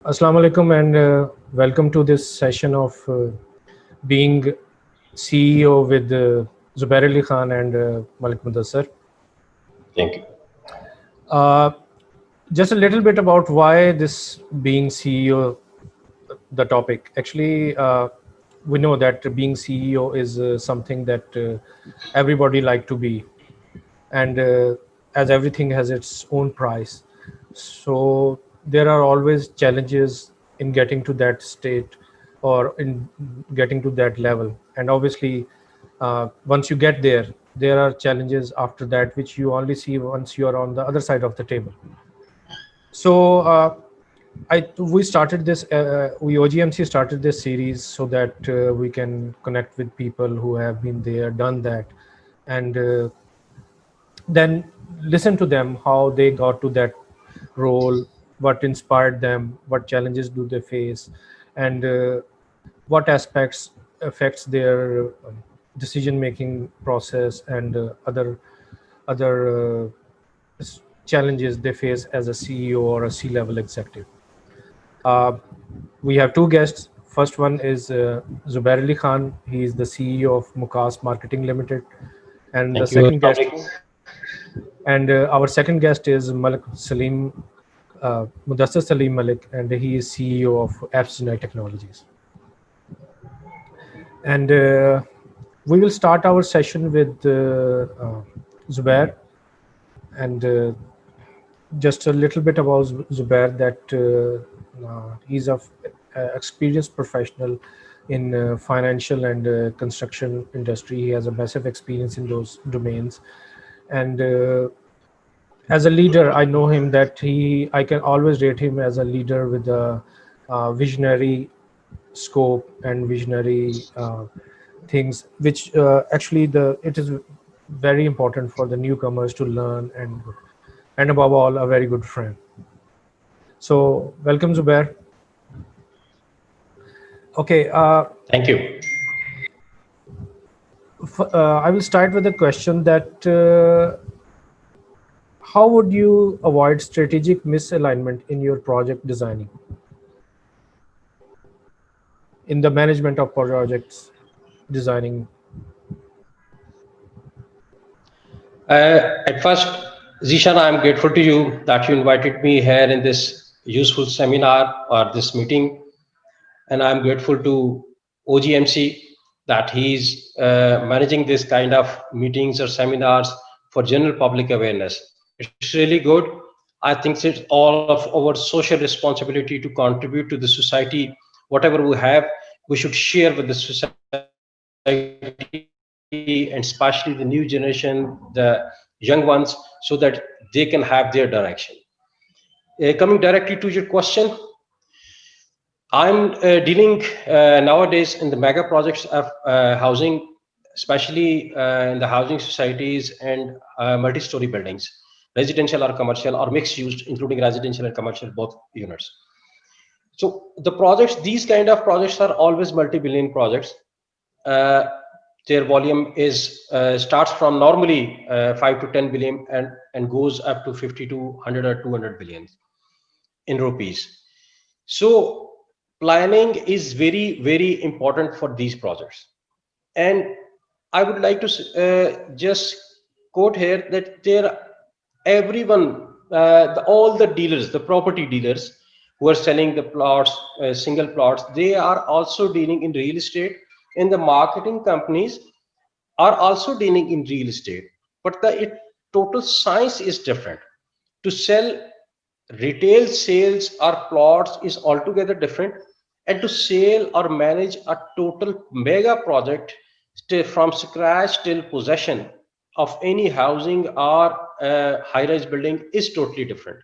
Assalamu alaikum and welcome to this session of being CEO with Zubair Ali Khan and Malik Mudassir. Thank you. Uh, just a little bit about why this being CEO, the topic. Actually, we know that being CEO is something that everybody like to be, and as everything has its own price, so there are always challenges in getting to that state or in getting to that level. And obviously, once you get there, there are challenges after that which you only see once you are on the other side of the table. So we started this. We OGMC started this series so that we can connect with people who have been there, done that, and then listen to them how they got to that role, what inspired them, what challenges do they face, and what aspects affects their decision making process, and other challenges they face as a CEO or a C-level executive. Uh, we have two guests. First one is Zubair Ali Khan. He is the CEO of MUQAS Marketing Limited, and the Thank you, second guest, Malik. and our second guest is Malik Salim, Mudassir Salim Malik, and he is CEO of AppsGenii Technologies. And we will start our session with Zubair, and just a little bit about Zubair, that he's a experienced professional in financial and construction industry. He has a massive experience in those domains, and as a leader, I know him that I can always rate him as a leader with a visionary scope and visionary things, which actually it is very important for the newcomers to learn, and above all, a very good friend. So welcome, Zubair. Okay. Thank you. I will start with a question that how would you avoid strategic misalignment in your project designing, in the management of projects designing? At first, Zeeshan, I am grateful to you that you invited me here in this useful seminar or this meeting. And I'm grateful to OGMC that he's managing this kind of meetings or seminars for general public awareness. It's really good. I think it's all of our social responsibility to contribute to the society. Whatever we have, we should share with the society, and especially the new generation, the young ones, so that they can have their direction. Coming directly to your question, I'm dealing nowadays in the mega projects of housing, especially in the housing societies and multi-story buildings, residential or commercial or mixed use, including residential and commercial, both units. So the projects, these kind of projects are always multi-billion projects. Their volume is starts from normally 5 to 10 billion and goes up to 50 to 100 or 200 billion in rupees. So planning is very, very important for these projects. And I would like to just quote here that everyone, all the dealers, the property dealers who are selling the plots, single plots, they are also dealing in real estate, and the marketing companies are also dealing in real estate. But the total science is different. To sell retail sales or plots is altogether different, and to sell or manage a total mega project from scratch till possession of any housing or high-rise building is totally different.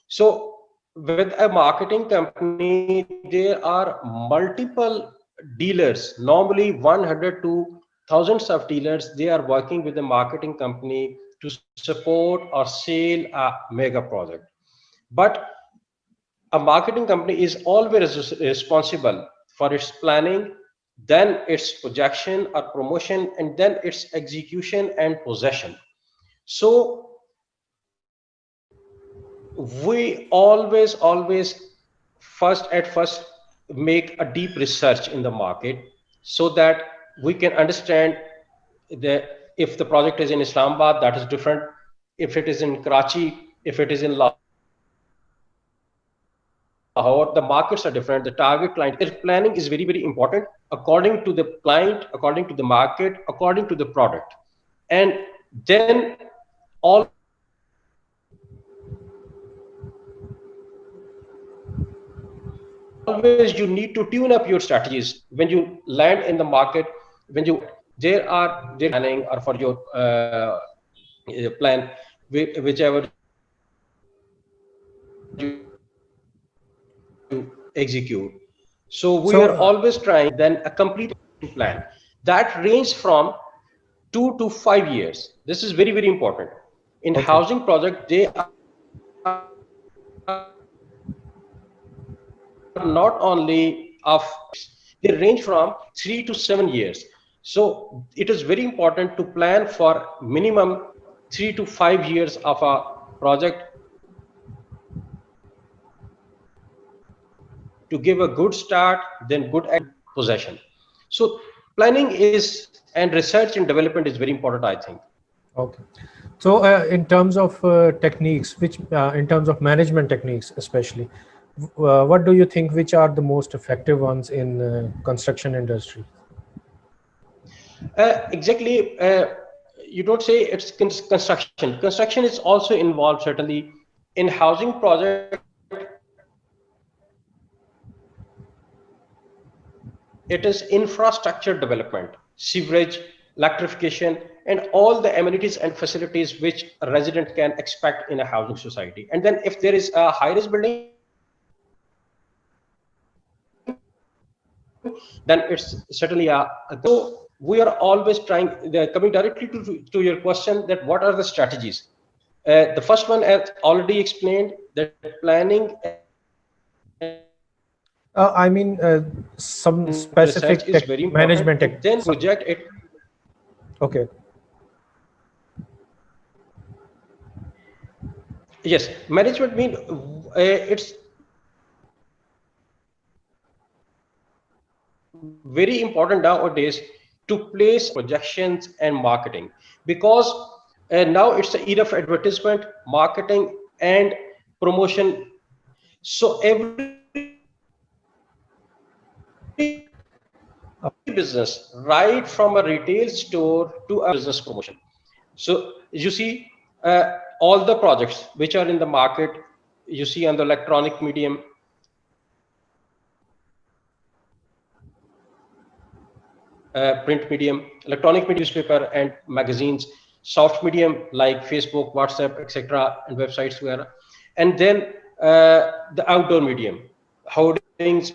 So with a marketing company, there are multiple dealers, normally 100 to thousands of dealers. They are working with the marketing company to support or sell a mega project. But a marketing company is always responsible for its planning, then its projection or promotion, and then its execution and possession. So we always first make a deep research in the market so that we can understand the if the project is in Islamabad, that is different. If it is in Karachi, if it is in Lahore, the markets are different. The target client, planning is very, very important according to the client, according to the market, according to the product. And then always you need to tune up your strategies when you land in the market. When you land in the market, there are planning or for your plan, whichever you execute. So we are always trying then a complete plan that range from 2 to 5 years. This is very, very important. In housing project, they are Okay. not only of they range from 3 to 7 years. So it is very important to plan for minimum 3 to 5 years of a project to give a good start, then good possession. So planning is and research and development is very important, I think. Okay. So in terms of techniques, which in terms of management techniques, especially, what do you think? Which are the most effective ones in construction industry? Exactly. You don't say it's construction. Construction is also involved certainly in housing project. It is infrastructure development, sewerage, electrification, and all the amenities and facilities which a resident can expect in a housing society. And then if there is a high-rise building, then it's certainly a so we are always trying, coming directly to your question, that what are the strategies? The first one, as already explained, that planning and I mean, some research is specific very important, management and then some, project it. okay. Yes, management mean it's very important nowadays to place projections and marketing, because now it's the era of advertisement, marketing, and promotion. So every business, right from a retail store to a business promotion. So you see, all the projects which are in the market, you see on the electronic medium, print medium, electronic media, newspaper and magazines, soft medium like Facebook, WhatsApp, etc., and websites, where, and then the outdoor medium, hoardings,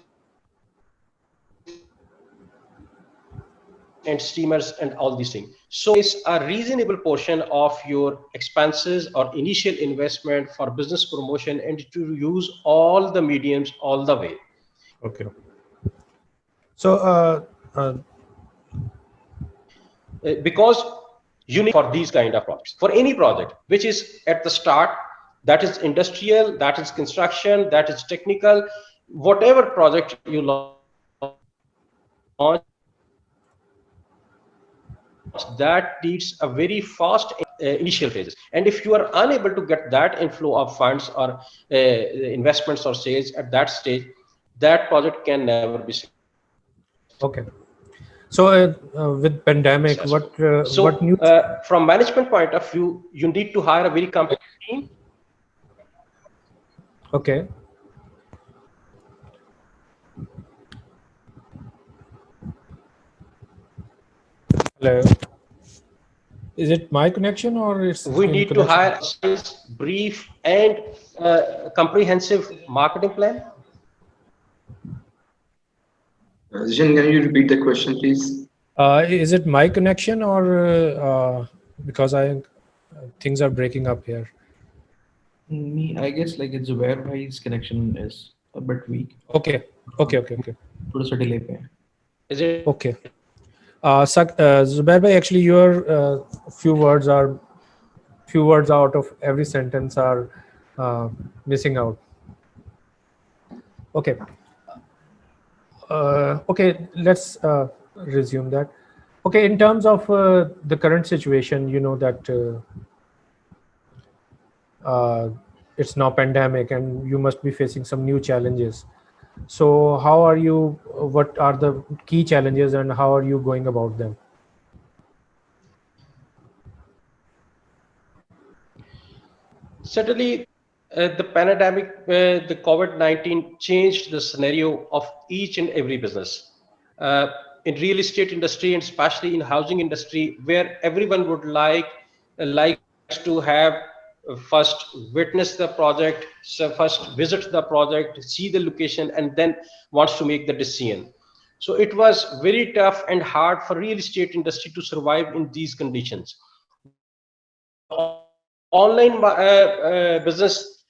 and steamers and all these things. So you place a reasonable portion of your expenses or initial investment for business promotion and to use all the mediums all the way. Okay. So uh, Because you need for these kind of projects, for any project which is at the start, that is industrial, that is construction, that is technical, whatever project you launch, that needs a very fast initial phases. And if you are unable to get that inflow of funds or investments or sales at that stage, that project can never be successful. okay. So with pandemic, what new? From management point of view, you need to hire a very competent team. Okay. Hello. Is it my connection or it's We in need to connection? hire a sales, brief, and comprehensive marketing plan. Zeeshan, can you repeat the question, please? Is it my connection or because things are breaking up here? Me, I guess like it's where his connection is a bit weak. Okay. Okay. थोड़ा सा delay पे है. Is it Okay. Zubair bhai, actually your few words out of every sentence are missing out. Okay. Okay, let's resume that. Okay, in terms of the current situation, you know that it's now pandemic and you must be facing some new challenges. So how are you, what are the key challenges and how are you going about them? Certainly, the pandemic, the COVID-19 changed the scenario of each and every business. Uh, in real estate industry and especially in housing industry, where everyone would likes to have first witness the project, so first visit the project, see the location, and then wants to make the decision. So it was very tough and hard for real estate industry to survive in these conditions. The online business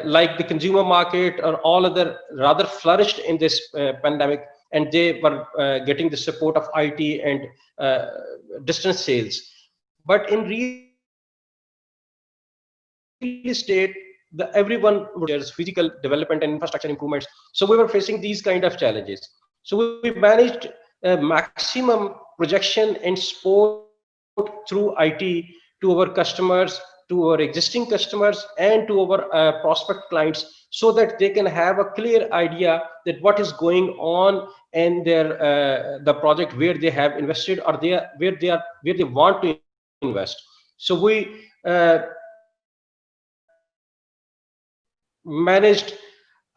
like the consumer market or all other rather flourished in this pandemic, and they were getting the support of IT and uh, distance sales. But in real estate, the everyone would physical development and infrastructure improvements. So we were facing these kind of challenges. So we managed maximum projection and support through IT to our customers, to our existing customers, and to our prospect clients, so that they can have a clear idea that what is going on in their the project where they have invested, or where they want to invest. So we managed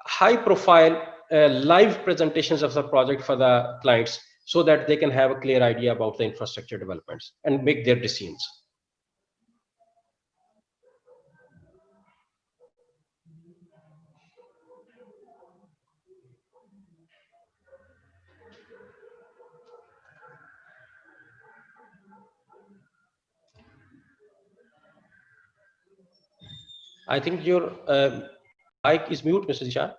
high profile live presentations of the project for the clients, so that they can have a clear idea about the infrastructure developments and make their decisions. I think your mic is mute, Mr. Dishan.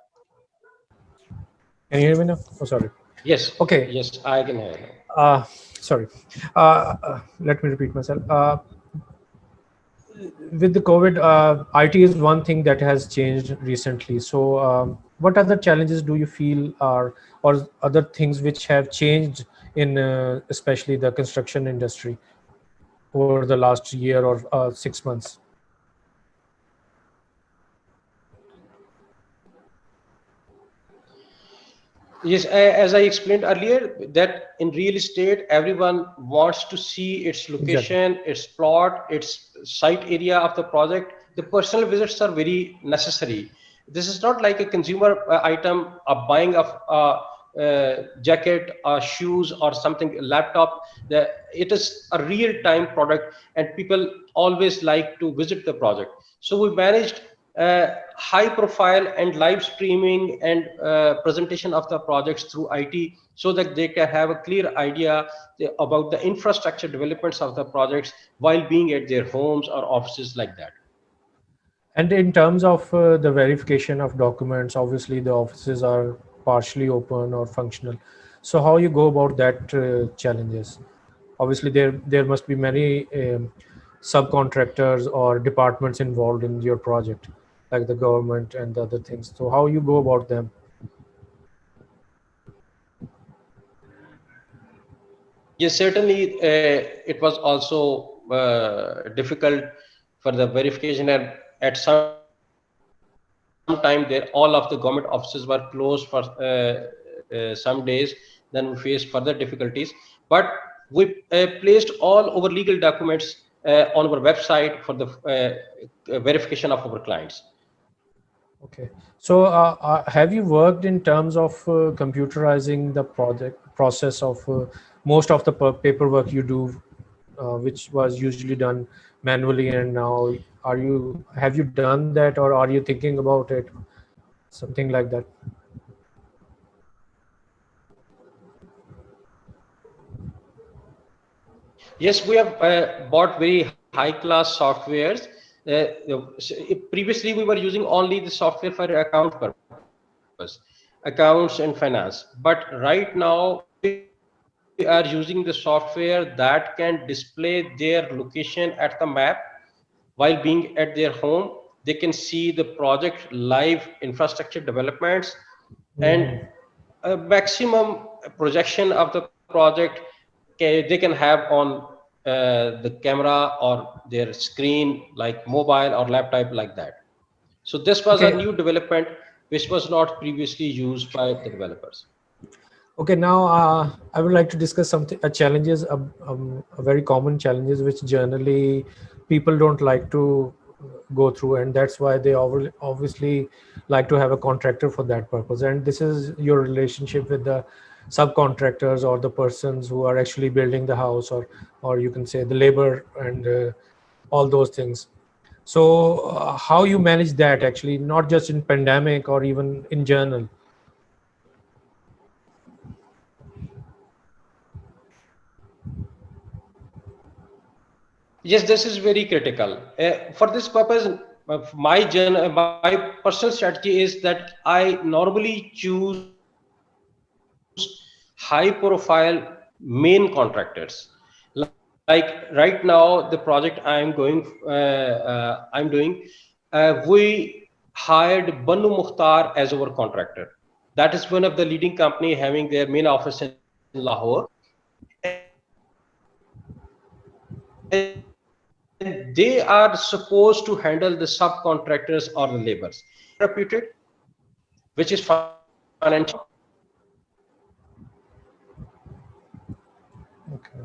Can you hear me now? Oh, sorry. Yes, Okay. yes, I can hear you. Sorry. Let me repeat myself. With the COVID, IT is one thing that has changed recently. So, what other challenges do you feel are, or other things which have changed in, especially the construction industry over the last year or 6 months? Yes, as I explained earlier, that in real estate, everyone wants to see its Exactly. location, its plot, its site area of the project. The personal visits are very necessary. This is not like a consumer item, a buying of a jacket or shoes or something, laptop. It is a real-time product, and people always like to visit the project. So we managed high profile and live streaming and presentation of the projects through IT, so that they can have a clear idea about the infrastructure developments of the projects while being at their homes or offices like that. And in terms of the verification of documents, obviously the offices are partially open or functional. So how you go about that challenges? Obviously, there must be many subcontractors or departments involved in your project, like the government and the other things. So how you go about them? Yes, certainly it was also difficult for the verification, and at some time there all of the government offices were closed for some days. Then we faced further difficulties, but we placed all our legal documents on our website for the verification of our clients. Okay. So have you worked in terms of computerizing the project process of most of the paperwork you do, which was usually done manually, and now have you done that, or are you thinking about it, something like that? Yes, we have bought very high class softwares. Previously, we were using only the software for account purpose, accounts and finance. But right now, we are using the software that can display their location at the map. While being at their home, they can see the project live infrastructure developments, and a maximum projection of the project they can have on the camera or their screen, like mobile or laptop, like that. So this was a Okay. new development which was not previously used by the developers. Okay, now I would like to discuss something challenges, a very common challenges which generally people don't like to go through, and that's why they obviously like to have a contractor for that purpose. And this is your relationship with the subcontractors or the persons who are actually building the house, or you can say the labor and all those things. So how you manage that actually, not just in pandemic or even in general. Yes, this is very critical. For this purpose, my personal strategy is that I normally choose high profile main contractors. Like right now, the project I'm doing, we hired Banu Mukhtar as our contractor. That is one of the leading company having their main office in Lahore, and they are supposed to handle the subcontractors or the labors. They are reputed, which is financially Okay.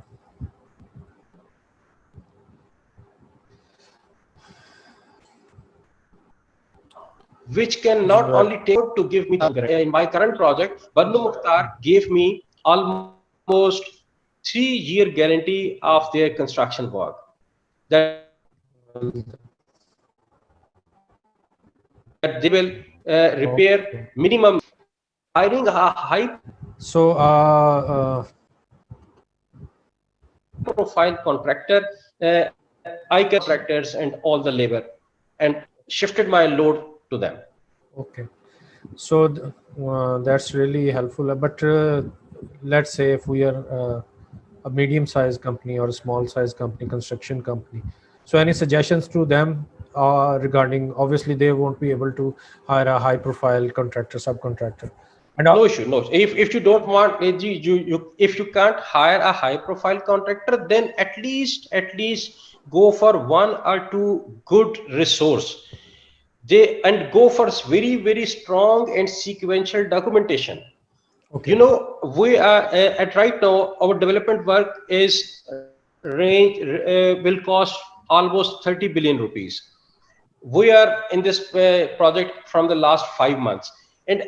which can not Zubair. only take to give me the in my current project, Banu Mukhtar gave me almost 3-year guarantee of their construction work. That they will repair minimum, hiring a high So, profile contractor. I can contractors and all the labor and shifted my load to them. okay. So that's really helpful. But let's say if we are a medium-sized company or a small-sized company, construction company. So any suggestions to them regarding? Obviously, they won't be able to hire a high-profile contractor, subcontractor, and No issue, no. If you don't want, if you can't hire a high profile contractor, then at least go for one or two good resource. They and go for very strong and sequential documentation. okay, We are at right now, our development work is will cost almost 30 billion rupees. We are in this project from the last 5 months, and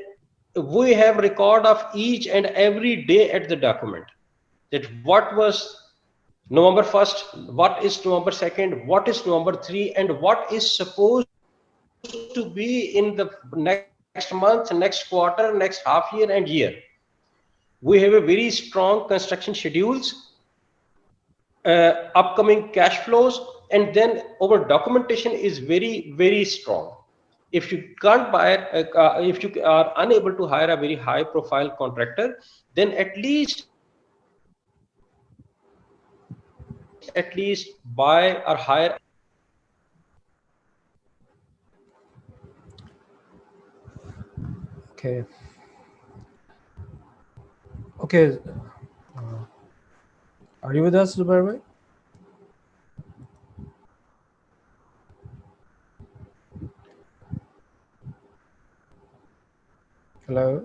we have record of each and every day at the document, that what was November 1st, what is November 2nd, what is November 3, and what is supposed to be in the next month, next quarter, next half year and year. We have a very strong construction schedules, upcoming cash flows, and then our documentation is very strong. If you can't buy if you are unable to hire a very high profile contractor, then at least buy or hire. okay, okay. Uh, are you with us, Zubair bhai? Hello.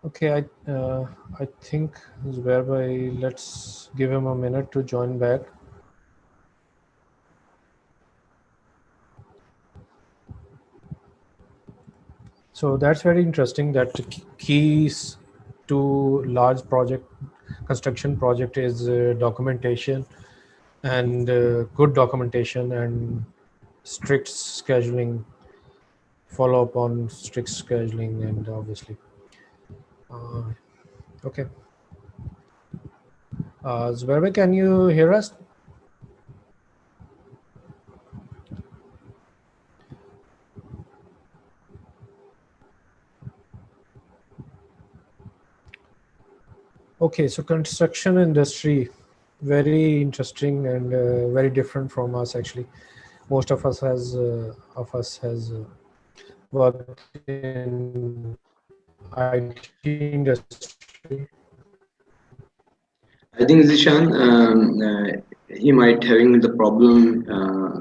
Okay, I think Zubair bhai, let's give him a minute to join back. So that's very interesting. That keys to large project construction project is documentation, and good documentation and strict scheduling, follow up on strict scheduling, and obviously uh, okay. Zubair bhai, can you hear us? Okay, so construction industry, very interesting and very different from us actually. most of us has worked in IT industry. I think Zishan, he might having the problem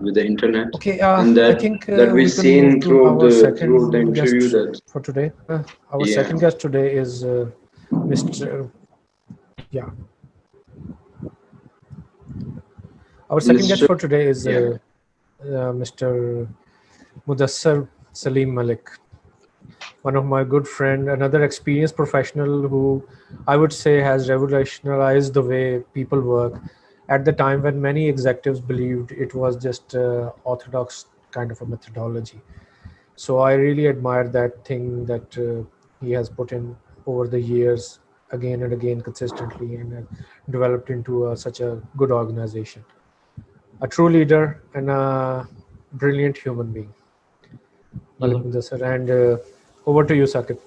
with the internet, Okay, and I that think that we've we can move seen to throughout the second interview guest that for today. Our yeah, second guest today is Mr. Yeah, our second guest Mr. for today is Yeah, Mr. Mudassir Salim Malik, one of my good friend, another experienced professional who I would say has revolutionized the way people work at the time when many executives believed it was just orthodox kind of a methodology. So I really admire that thing that he has put in over the years again and again consistently and developed into such a good organization, a true leader and a brilliant human being. Malik Jazak. Mudassir, and over to you, Saqib.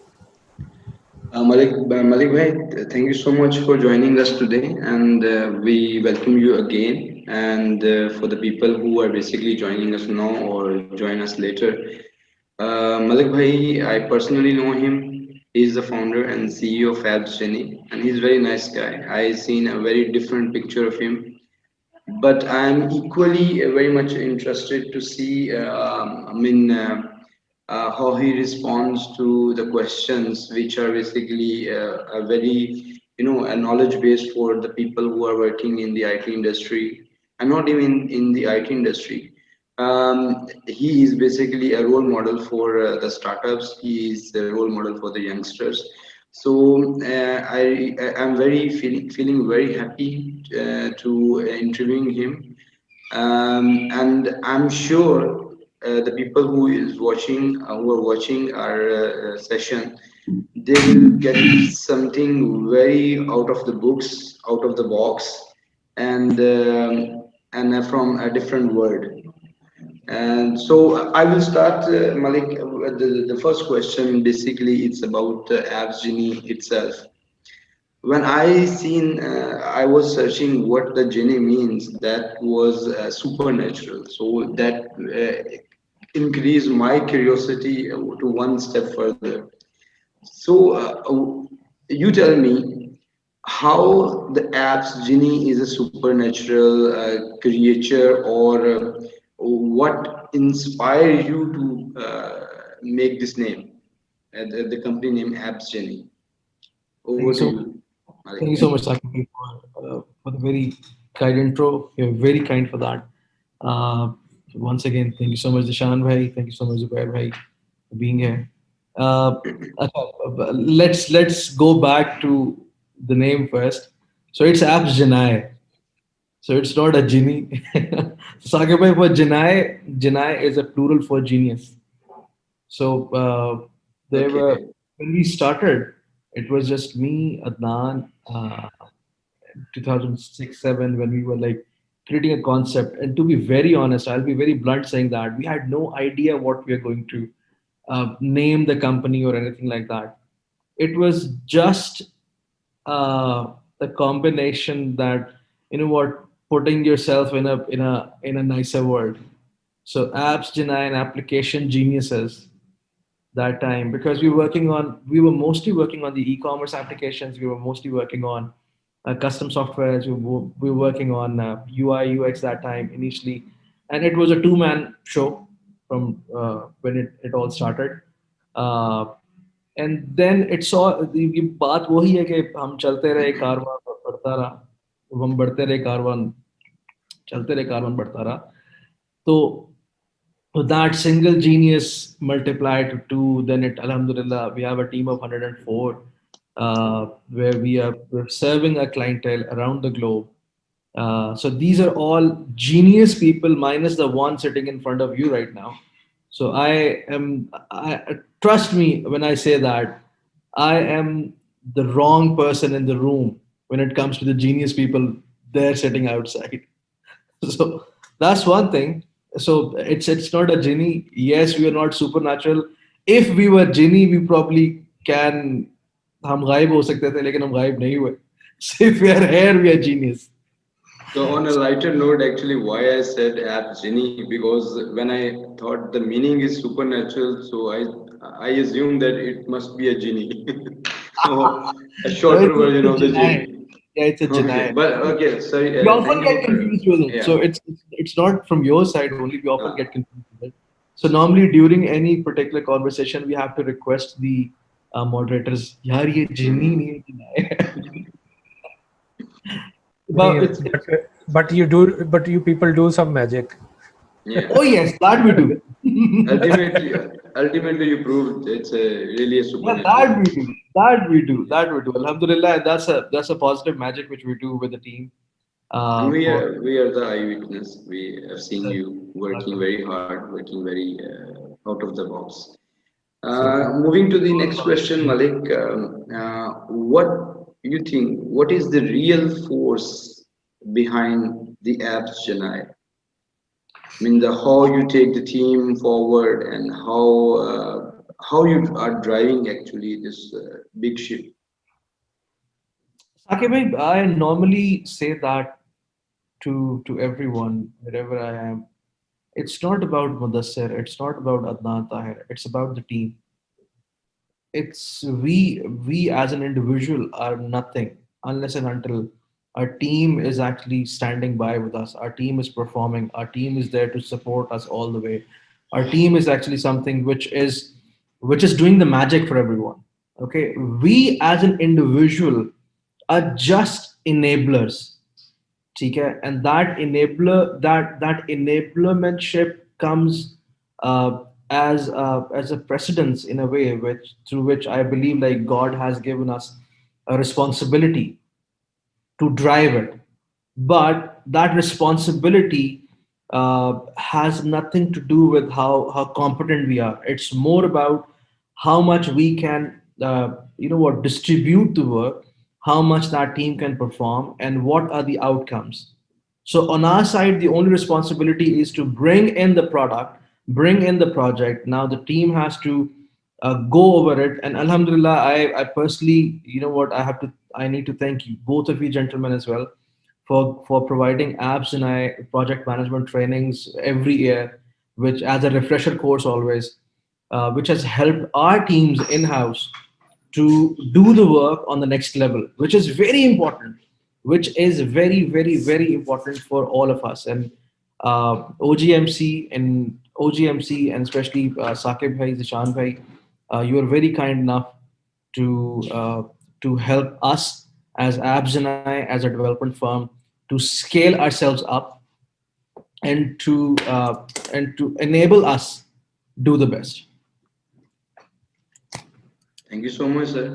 Malik bhai, thank you so much for joining us today, and we welcome you again. And for the people who are basically joining us now or join us later, Malik bhai, I personally know him. He's the founder and CEO of AppsGenii, and he's a very nice guy. I seen a very different picture of him, but I'm equally very much interested to see, how he responds to the questions, which are basically a very, a knowledge base for the people who are working in the IT industry, and not even in the IT industry. He is basically a role model for the startups. He is a role model for the youngsters. So I'm very feeling very happy to interviewing him, and I'm sure the people who are watching our session, they will get something very out of the books, out of the box, and from a different world. And so I will start, Malik. The first question basically it's about AppsGenii itself. When I was searching what the genie means, that was supernatural. So that increased my curiosity to one step further. So you tell me how the app's genie is a supernatural creature, or what inspired you to make this name, the company name Apps Genie. Thank you Over to so you, Thank you Malik. so much, Saqib, for the very kind intro. You're very kind for that. Uh, Once again, thank you so much, Zeeshan bhai. Thank you so much, Zubair bhai, for being here. Uh, let's go back to the name first. So it's AppsGenii. So it's not a genie. Saqib bhai, for Genii is a plural for genius. So there were Okay. when we started, it was just me, Adnan, 2006-7, when we were like creating a concept. And to be very honest, I'll be very blunt saying that we had no idea what we are going to name the company or anything like that. It was just the combination that, you know what, putting yourself in a nicer world. So apps, Genii, and application geniuses that time, because we were mostly working on the e-commerce applications. We were mostly working on custom softwares. We were working on UI UX that time initially, and it was a two-man show from when it all started. uh, and then it's all ये बात वही है कि हम चलते रहे, कारवां बढ़ता रहा, हम बढ़ते रहे, कारवां चलते रहे, कारवां बढ़ता रहा. तो so that single genius multiplied to two, then it, Alhamdulillah, we have a team of 104, where we're serving a clientele around the globe. So these are all genius people, minus the one sitting in front of you right now. So trust me when I say that I am the wrong person in the room when it comes to the genius people there sitting outside. So that's one thing. So it's not a genie. Yes, we are not supernatural. If we were genie, we probably can, हम गायब हो सकते थे, लेकिन हम गायब नहीं हुए. So if we are here, we are genius. So on a lighter note, actually, why I said AppsGenii, because when I thought the meaning is supernatural, so I assumed that it must be a genie, or a No, shorter version it's of a the Janai. genie. Yeah, it's a Okay, Janai. but okay, sorry. We Thank often you get for confused with them. yeah. So it's not from your side only. We often Uh, get confused with it. So normally during any particular conversation, we have to request the moderators. Yaar, ye genie nahi hai, Janai." नहीं, But it's but you people do some magic. yeah. oh yes, that we do. Ultimately, ultimately, you proved it's a really a Yeah, supernatural. that we do. That we do. Yeah. That we do. Alhamdulillah, that's a positive magic which we do with the team. And we For are we are the eyewitness. We have seen that. you working very hard, working very out of the box. So Moving to the next question, Malik. What you think? What is the real force behind the apps, Janai? I mean, the how you take the team forward and how you are driving actually this big ship. Saqib bhai, I normally say that to everyone wherever I am. It's not about Mudassir. It's not about Adnan Tahir. It's about the team. It's we as an individual are nothing unless and until our team is actually standing by with us. Our team is performing. Our team is there to support us all the way. Our team is actually something which is doing the magic for everyone. Okay, we as an individual are just enablers. ठीक है, and that enablermentship comes as a precedence in a way which through which I believe like God has given us a responsibility to drive it. But that responsibility has nothing to do with how competent we are. It's more about how much we can, distribute the work, how much that team can perform, and what are the outcomes. So on our side, the only responsibility is to bring in the product, bring in the project. Now the team has to go over it. And Alhamdulillah, I personally, you know what, I need to thank you, both of you gentlemen as well, for providing apps and I project management trainings every year, which as a refresher course always, which has helped our teams in house to do the work on the next level, which is very important, which is very important for all of us. And OGMC and especially Saqib bhai, Zeeshan bhai, you are very kind enough to uh, to help us as AppsGenii as a development firm to scale ourselves up and to enable us do the best. Thank you so much, sir.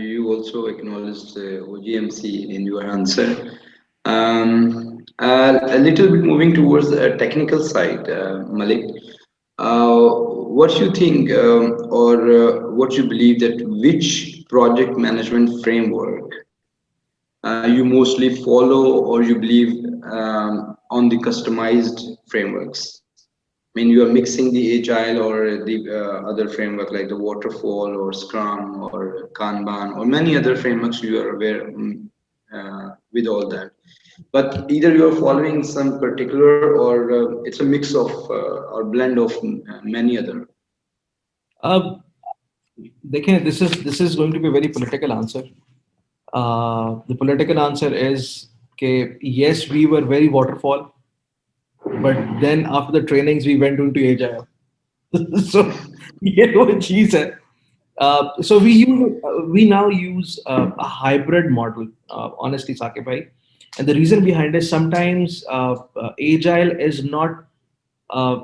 You also acknowledged OGMC in your answer. A little bit moving towards the technical side, Malik. What you think, or what you believe that which project management framework you mostly follow, or you believe on the customized frameworks? I mean, you are mixing the agile or the other framework like the waterfall or Scrum or Kanban or many other frameworks you are aware with all that. But either you are following some particular or it's a mix of or blend of many other. Uh, this is going to be a very political answer. The political answer is okay. Yes, we were very waterfall, but then after the trainings we went into agile. So ये वो चीज है. So we now use a hybrid model, honestly, Saqib bhai. And the reason behind it, sometimes agile is not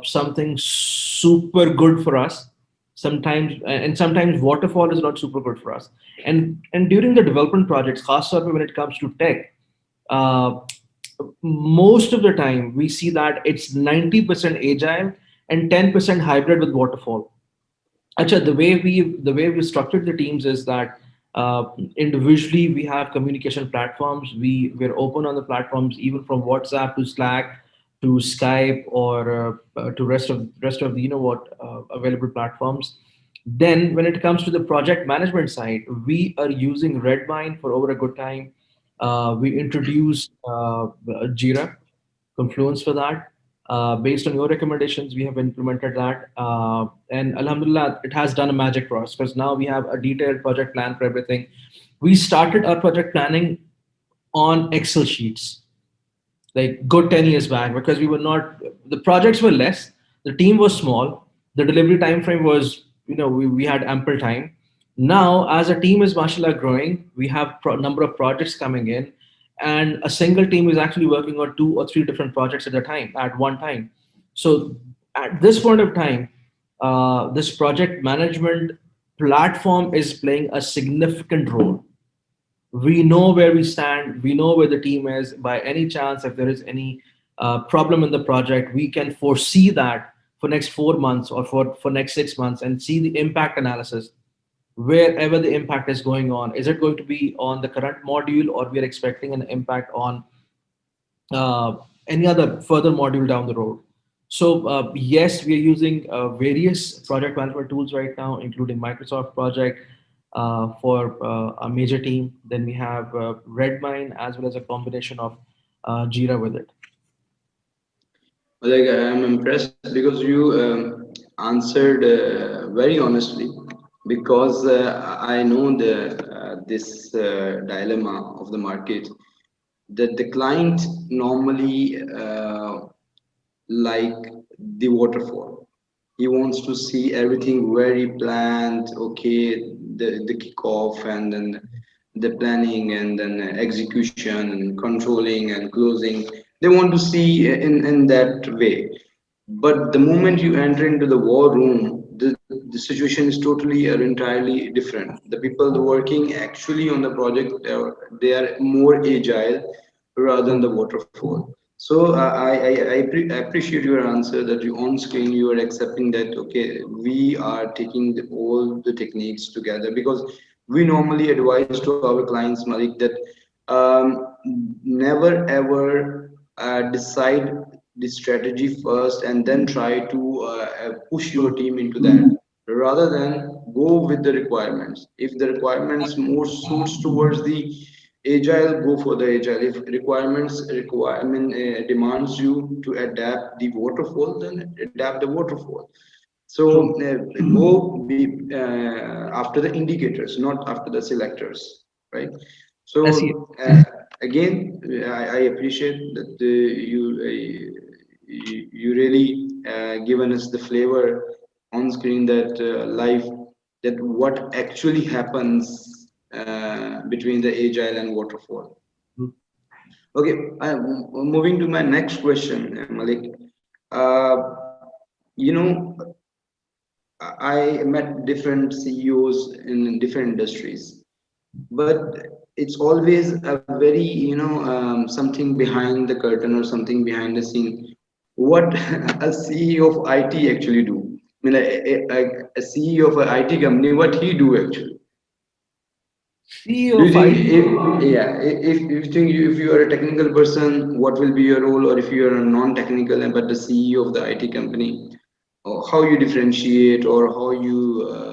something super good for us. Sometimes waterfall is not super good for us. And during the development projects, खास तौर पे when it comes to tech, uh, most of the time we see that it's 90% agile and 10% hybrid with waterfall. Actually, the way we structured the teams is that individually we have communication platforms. We're open on the platforms, even from WhatsApp to Slack to Skype or to rest of the available platforms. Then when it comes to the project management side, we are using Redmine for over a good time. We introduced Jira, Confluence for that. Based on your recommendations, we have implemented that. And Alhamdulillah, it has done a magic for us because now we have a detailed project plan for everything. We started our project planning on Excel sheets like good 10 years back because we were not, the projects were less, the team was small, the delivery time frame was, we had ample time. Now as a team is mashallah growing, we have number of projects coming in, and a single team is actually working on 2 or 3 different projects at a time, at one time. So at this point of time, this project management platform is playing a significant role. We know where we stand, we know where the team is. By any chance, if there is any problem in the project, we can foresee that for next 4 months or for next 6 months and see the impact analysis. Wherever the impact is going on, is it going to be on the current module, or we are expecting an impact on any other further module down the road. So yes, we are using various project management tools right now, including Microsoft Project for a major team. Then we have Redmine as well as a combination of Jira with it. Like, I'm impressed because you answered very honestly, because I know this dilemma of the market, that the client normally like the waterfall. He wants to see everything very planned, okay, the kickoff, and then the planning, and then execution and controlling and closing. They want to see in that way. But the moment you enter into the war room, the situation is totally or entirely different. The people working actually on the project, they are more agile rather than the waterfall. So I appreciate your answer, that you on screen you are accepting that okay, we are taking all the techniques together, because we normally advise to our clients, Malik, that never ever decide the strategy first and then try to push your team into that, rather than go with the requirements. If the requirements more suits towards the agile, go for the agile. If requirements require, demands you to adapt the waterfall, then adapt the waterfall. So True. go be after the indicators, not after the selectors, right? I see. So again, I appreciate that you really given us the flavor on screen, that life, that what actually happens between the agile and waterfall. Okay, moving to my next question, Malik. Uh, you know, I met different CEOs in different industries, but it's always a very, something behind the curtain or something behind the scene. What a CEO of IT actually do? I mean, a CEO of an IT company, what he do actually? CEO Do you of think IT. if, yeah, if you think if you are a technical person, what will be your role, or if you are a non-technical but the CEO of the IT company, or how you differentiate, or how you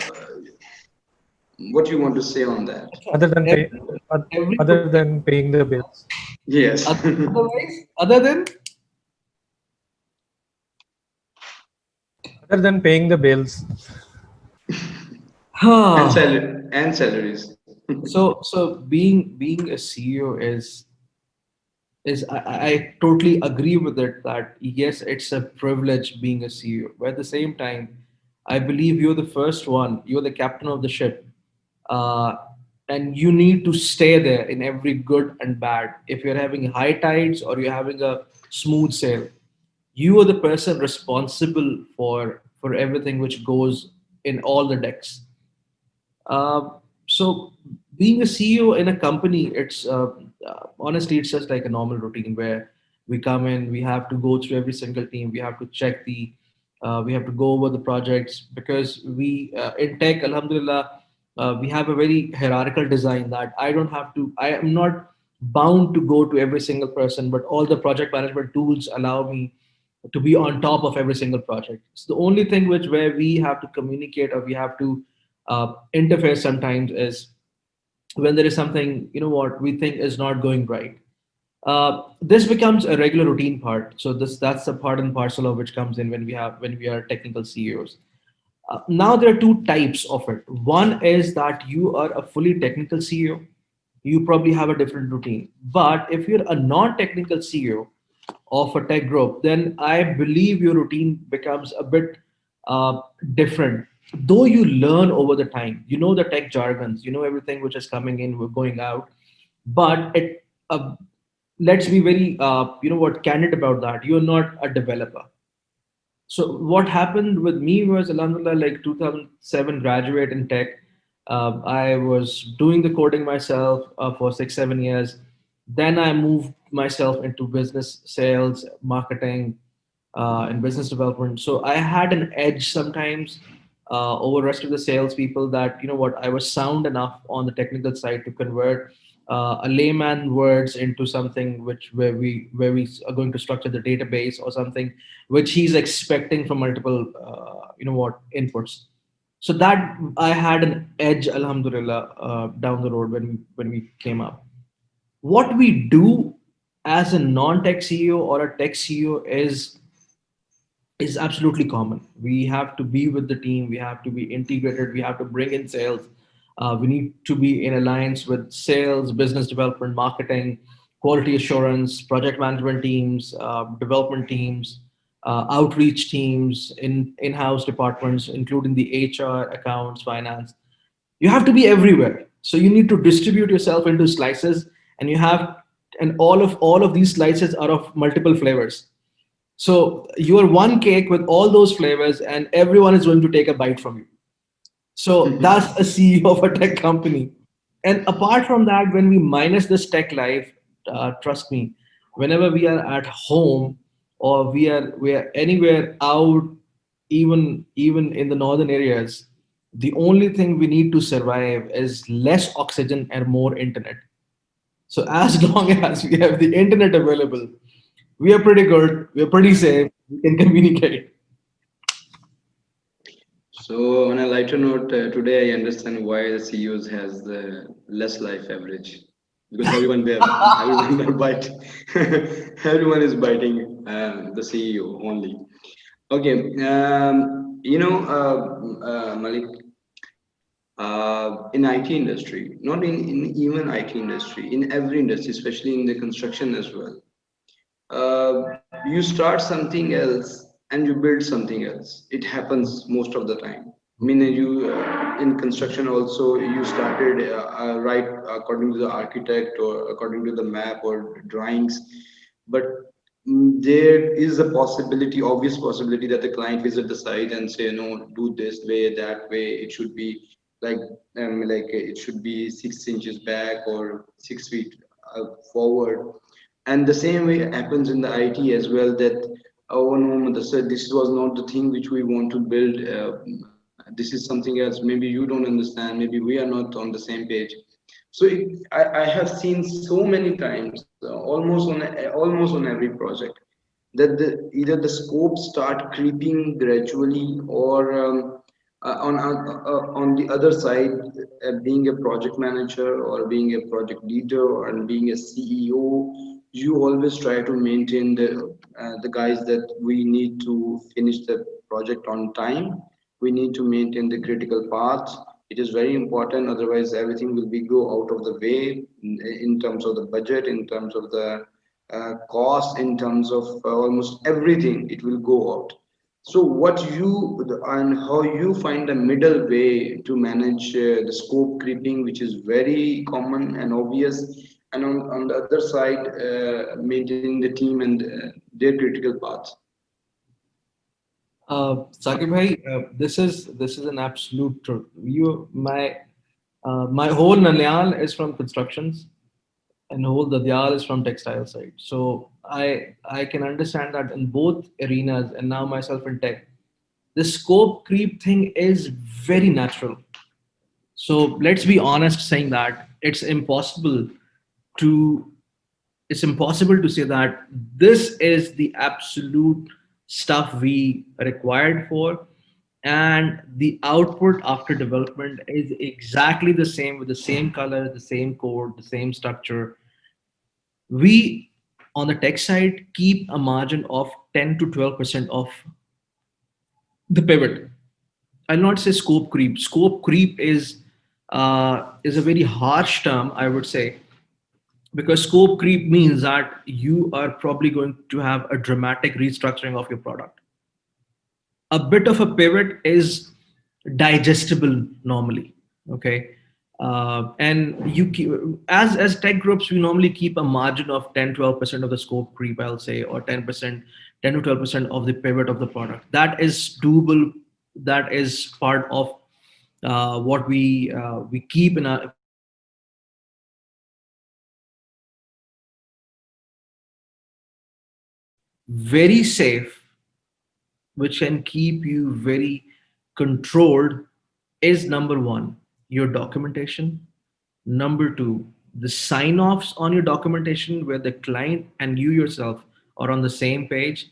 what you want to say on that? Other than pay, Every other than paying the bills, Yes. otherwise, other than other than paying the bills. And salaries. so being a CEO is I totally agree with it that yes, it's a privilege being a CEO, but at the same time, I believe you're the first one, you're the captain of the ship, uh, and you need to stay there in every good and bad. If you're having high tides or you're having a smooth sail, you are the person responsible for everything which goes in all the decks. So being a CEO in a company, it's honestly it's just like a normal routine where we come in, we have to go through every single team, we have to check we have to go over the projects because we in tech, Alhamdulillah, we have a very hierarchical design that I am not bound to go to every single person, but all the project management tools allow me to be on top of every single project. So the only thing which where we have to communicate or we have to interface sometimes is when there is something, what we think is not going right. This becomes a regular routine part. So that's the part and parcel of which comes in when we are technical CEOs. Now there are two types of it. One is that you are a fully technical CEO. You probably have a different routine. But if you're a non-technical CEO of a tech group, then I believe your routine becomes a bit uh, different. Though you learn over the time, you know the tech jargons, you know everything which is coming in, we're going out. But let's be very, candid about that. You're not a developer. So what happened with me was, alhamdulillah, like 2007 graduate in tech. I was doing the coding myself for 6 7 years. Then I moved myself into business sales, marketing, and business development. So I had an edge sometimes over rest of the salespeople, that I was sound enough on the technical side to convert a layman words into something where we are going to structure the database, or something which he's expecting from multiple inputs. So that I had an edge, alhamdulillah, down the road when we came up. What we do as a non-tech CEO or a tech CEO is absolutely common. We have to be with the team. We have to be integrated. We have to bring in sales. We need to be in alliance with sales, business development, marketing, quality assurance, project management teams, development teams, outreach teams, in-house departments, including the HR, accounts, finance. You have to be everywhere. So you need to distribute yourself into slices, and all of these slices are of multiple flavors. So you are one cake with all those flavors, and everyone is going to take a bite from you. So that's a CEO of a tech company. And apart from that, when we minus this tech life, trust me, whenever we are at home, or we are anywhere out, even in the northern areas, the only thing we need to survive is less oxygen and more internet. So as long as we have the internet available, we are pretty good. We are pretty safe. We can communicate. So on a lighter note, today I understand why the CEOs has the less life average, because everyone are biting, everyone is biting the CEO only. Okay, Malik, in IT industry, not in even IT industry, in every industry, especially in the construction as well, you start something else and you build something else. It happens most of the time. I mean, you in construction also you started right according to the architect or according to the map or drawings, but there is a possibility, obvious possibility, that the client visit the site and say, no, do this way, that way. It should be like it should be 6 inches back or 6 feet forward. And the same way happens in the IT as well, that oh no, Mudassir, this was not the thing which we want to build. This is something else. Maybe you don't understand. Maybe we are not on the same page. So I have seen so many times, almost on every project, that either the scope start creeping gradually, or on the other side, being a project manager or being a project leader or being a CEO, you always try to maintain the guys that we need to finish the project on time. We need to maintain the critical path. It is very important. Otherwise, everything will be go out of the way in terms of the budget, in terms of the cost, in terms of almost everything. It will go out. So, and how you find a middle way to manage the scope creeping, which is very common and obvious, and on the other side, maintaining the team and their critical paths. Saqib bhai, this is an absolute truth. My whole Nalyal is from constructions, and whole Dadyal is from textile side. So I can understand that in both arenas, and now myself in tech, the scope creep thing is very natural. So let's be honest, saying that to it's impossible to say that this is the absolute stuff we required for. and the output after development is exactly the same, with the same color, the same code, the same structure. We on the tech side keep a margin of 10 to 12% of the pivot. I'll not say scope creep. Scope creep is a very harsh term, I would say, because scope creep means that you are probably going to have a dramatic restructuring of your product. A bit of a pivot is digestible normally. Okay. And you keep, as tech groups, we normally keep a margin of 10-12% of the scope creep, I'll say, or 10%, 10 to 12% of the pivot of the product. That is doable. That is part of what we keep in our keep in our mind. Very safe, which can keep you very controlled, is number one, your documentation. Number two, the sign offs on your documentation where the client and you yourself are on the same page.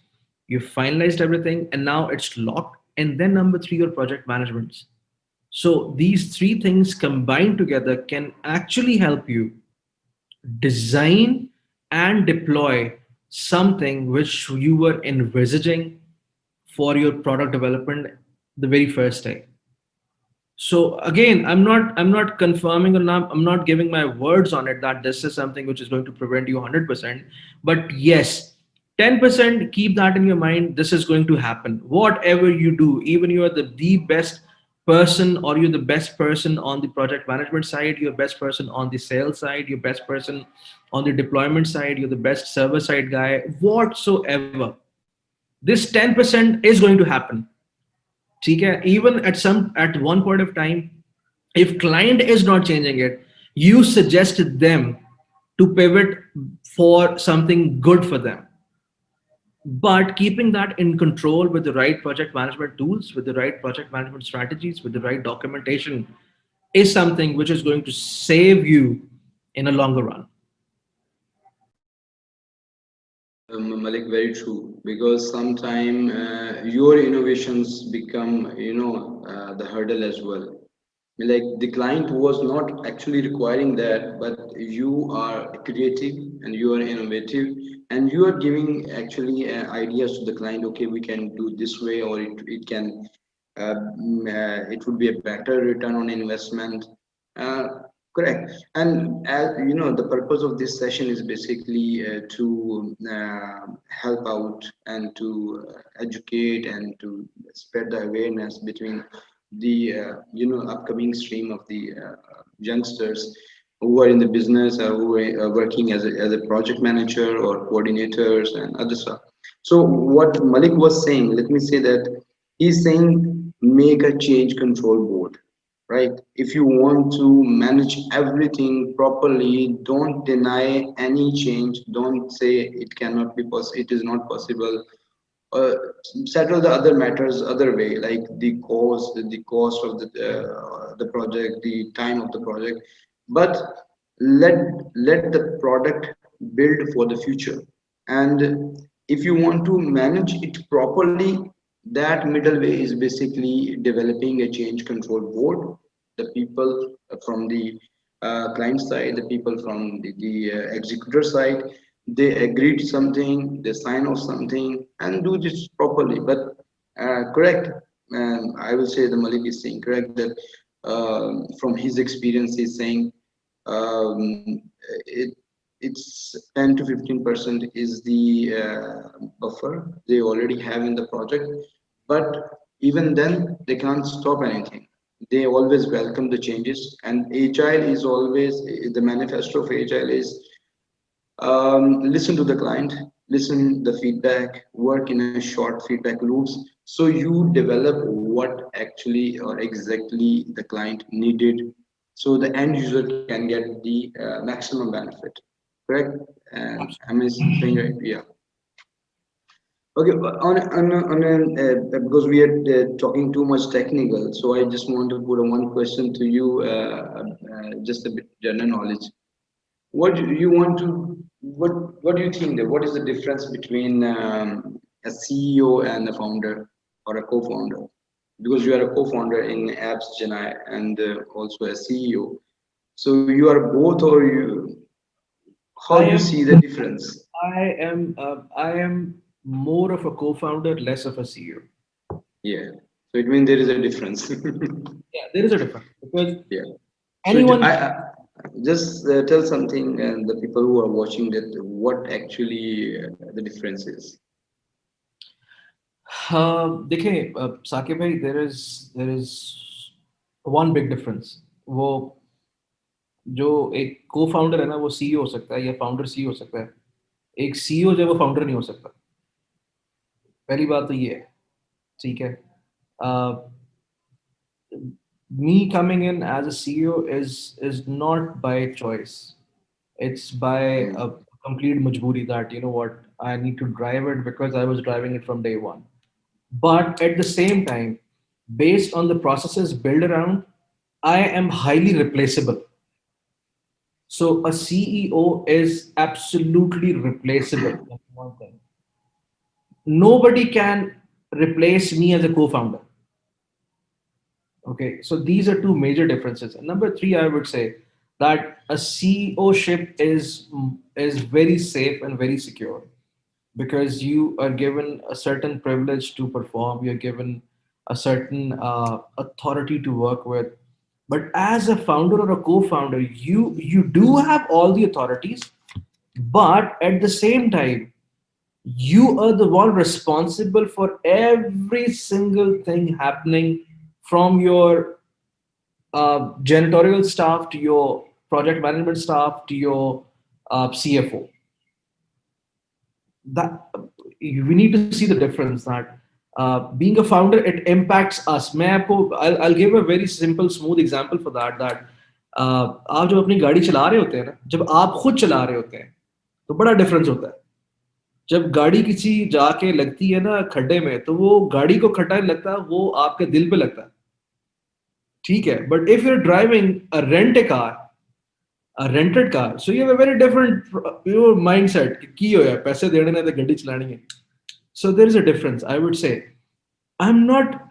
You've finalized everything and now it's locked. And then number three, your project management. So these three things combined together can actually help you design and deploy something which you were envisaging for your product development the very first day. So again, I'm not confirming, or I'm not giving my words on it that this is something which is going to prevent you 100%. But yes, 10%, keep that in your mind. This is going to happen whatever you do. Even you are the best person, or you're the best person on the project management side, you're best person on the sales side, you're best person on the deployment side, you're the best server side guy, whatsoever, this 10% is going to happen. ठीक है, even at one point of time, if client is not changing it, you suggest them to pivot for something good for them, but keeping that in control with the right project management tools, with the right project management strategies, with the right documentation, is something which is going to save you in a longer run. Malik, very true. Because sometime your innovations become, the hurdle as well. Like the client was not actually requiring that, but you are creative and you are innovative, and you are giving actually ideas to the client. Okay, we can do this way, or it can it would be a better return on investment. Uh, Correct. And as you know, the purpose of this session is basically to help out and to educate and to spread the awareness between the upcoming stream of the youngsters who are in the business or who are working as a project manager or coordinators and other stuff. So what Malik was saying, let me say that he's saying make a change control board, right? If you want to manage everything properly, don't deny any change. Don't say it cannot be possible, it is not possible. uh, Settle the other matters other way, like the cost of the project, the time of the project. But let let the product build for the future. And if you want to manage it properly, that middle way is basically developing a change control board. The people from the client side, the people from the executor side, they agreed something, they sign off something, and do this properly. But correct, I will say the Malik is saying correct that from his experience, he's saying um, it it's 10 to 15% is the buffer they already have in the project. But even then, they can't stop anything. They always welcome the changes, and agile is always the manifesto of agile is listen to the client, listen the feedback, work in a short feedback loops, so you develop what actually or exactly the client needed, so the end user can get the maximum benefit. Correct? And am I saying right? Yeah. Okay, but because we are talking too much technical, so I just want to put a one question to you, just a bit general knowledge. What do you want to what do you think that what is the difference between a CEO and a founder or a co-founder? because you are a co-founder in AppsGenii and also a CEO. So you are both, or you, how I do you am see the difference? I am more of a co-founder, less of a CEO. Yeah. So it means there is a difference. Yeah, there is a difference because Yeah. So anyone. just tell something and the people who are watching that what actually the difference is. देखिए साकिब भाई, there is one big difference. वो जो एक को founder है ना, वो CEO हो सकता है या फाउंडर सीईओ हो सकता है। एक सीईओ जो है वो फाउंडर नहीं हो सकता। पहली बात तो ये है, ठीक है। Me coming in as a CEO is not by choice. It's by Mm. a complete majburi that, you know what, I need to drive it because I was driving it from day one. But at the same time, based on the processes built around, I am highly replaceable. So a CEO is absolutely replaceable. That's one thing. Nobody can replace me as a co-founder. Okay, so these are two major differences. And number three, I would say that a CEO ship is very safe and very secure because you are given a certain privilege to perform. You're given a certain authority to work with. But as a founder or a co-founder, you do have all the authorities, but at the same time, you are the one responsible for every single thing happening from your janitorial staff to your project management staff to your CFO. That we need to see the difference that being a founder, it impacts us. I'll give a very simple smooth example for that आप जब अपनी गाड़ी चला रहे होते हैं ना, जब आप खुद चला रहे होते हैं तो बड़ा डिफरेंस होता है। जब गाड़ी किसी जाके लगती है ना खड्डे में, तो वो गाड़ी को खड्डा नहीं लगता, वो आपके दिल पे लगता है, ठीक है। But if you are driving a rent a car, a rented car, so you have a very different your mindset कि की होया पैसे देने ने तो गड्डी चलानी है। So there is a difference, I would say. I'm not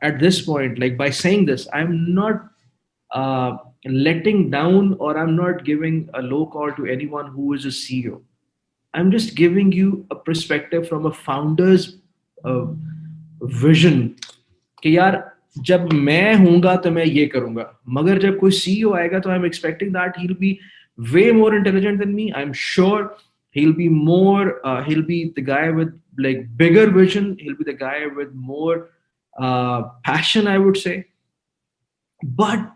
at this point, like by saying this, I'm not letting down, or I'm not giving a low call to anyone who is a CEO. I'm just giving you a perspective from a founder's uh, vision कि यार जब मैं हूंगा तो मैं ये करूंगा, मगर जब कोई सीईओ आएगा तो I am expecting that he will be way more intelligent than me. I'm sure he'll be more he'll be the guy with like bigger vision. He'll be the guy with more passion, I would say. But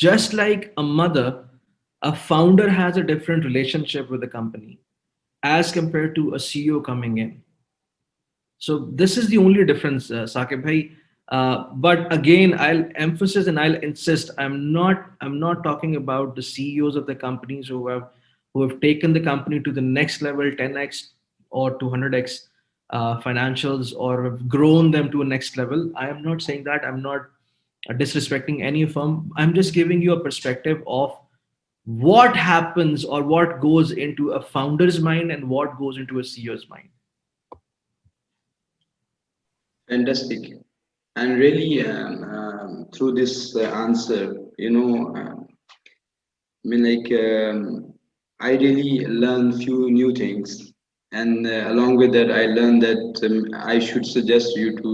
just like a mother, a founder has a different relationship with the company as compared to a CEO coming in. So this is the only difference, Saqib bhai. But again, I'll emphasize and I'll insist. I'm not talking about the CEOs of the companies who have taken the company to the next level, 10x or 200x financials, or have grown them to a next level. I am not saying that. I'm not disrespecting any firm. I'm just giving you a perspective of what happens or what goes into a founder's mind and what goes into a CEO's mind. Fantastic. And really, through this answer, I mean, like, I really learned few new things, and along with that, I learned that I should suggest you to,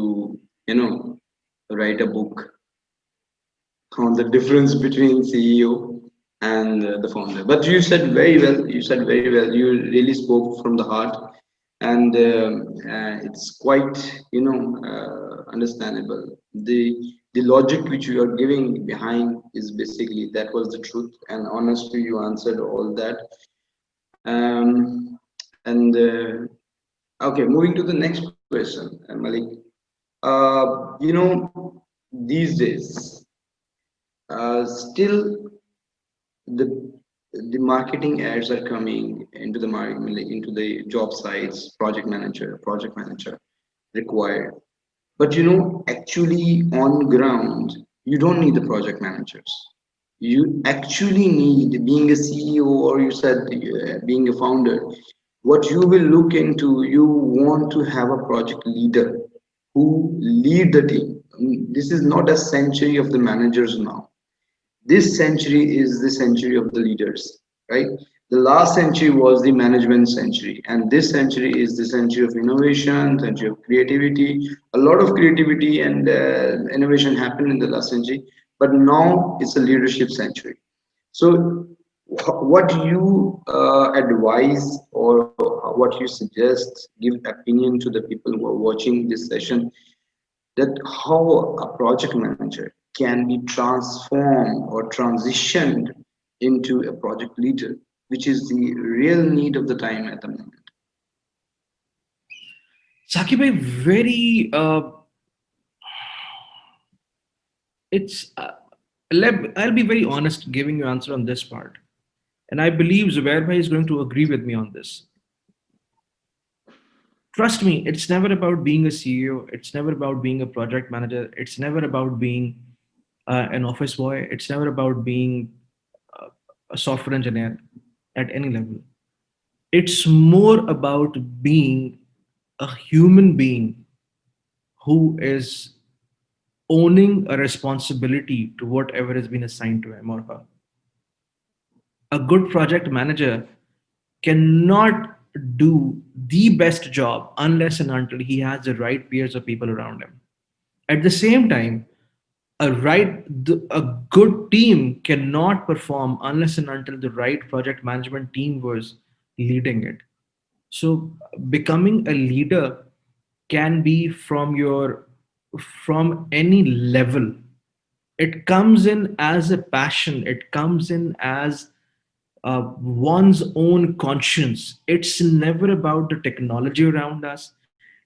write a book on the difference between CEO and the founder. But you said very well. You said very well. You really spoke from the heart, and it's quite, understandable. The logic which you are giving behind is basically that was the truth, and honestly, you answered all that. And okay, moving to the next question, Malik. These days, still the the marketing ads are coming into the market, like into the job sites, project manager required. But actually on ground, you don't need the project managers. You actually need, being a CEO, or you said being a founder, what you will look into, you want to have a project leader. who lead the team. This is not a century of the managers now. This century is the century of the leaders, right? The last century was the management century, and this century is the century of innovation, century of creativity. A lot of creativity and innovation happened in the last century, but now it's a leadership century. So, what do you advise, or what you suggest, give opinion to the people who are watching this session, that how a project manager can be transformed or transitioned into a project leader, which is the real need of the time at the moment. Saqib, very it's I'll be very honest giving you answer on this part, and I believe Zubair bhai is going to agree with me on this. Trust me, it's never about being a CEO. It's never about being a project manager. It's never about being an office boy. It's never about being uh, a software engineer at any level. It's more about being a human being who is owning a responsibility to whatever has been assigned to him or her. A good project manager cannot do the best job unless and until he has the right peers of people around him. At the same time, a good team cannot perform unless and until the right project management team was leading it. So becoming a leader can be from any level. It comes in as a passion. It comes in as one's own conscience. It's never about the technology around us.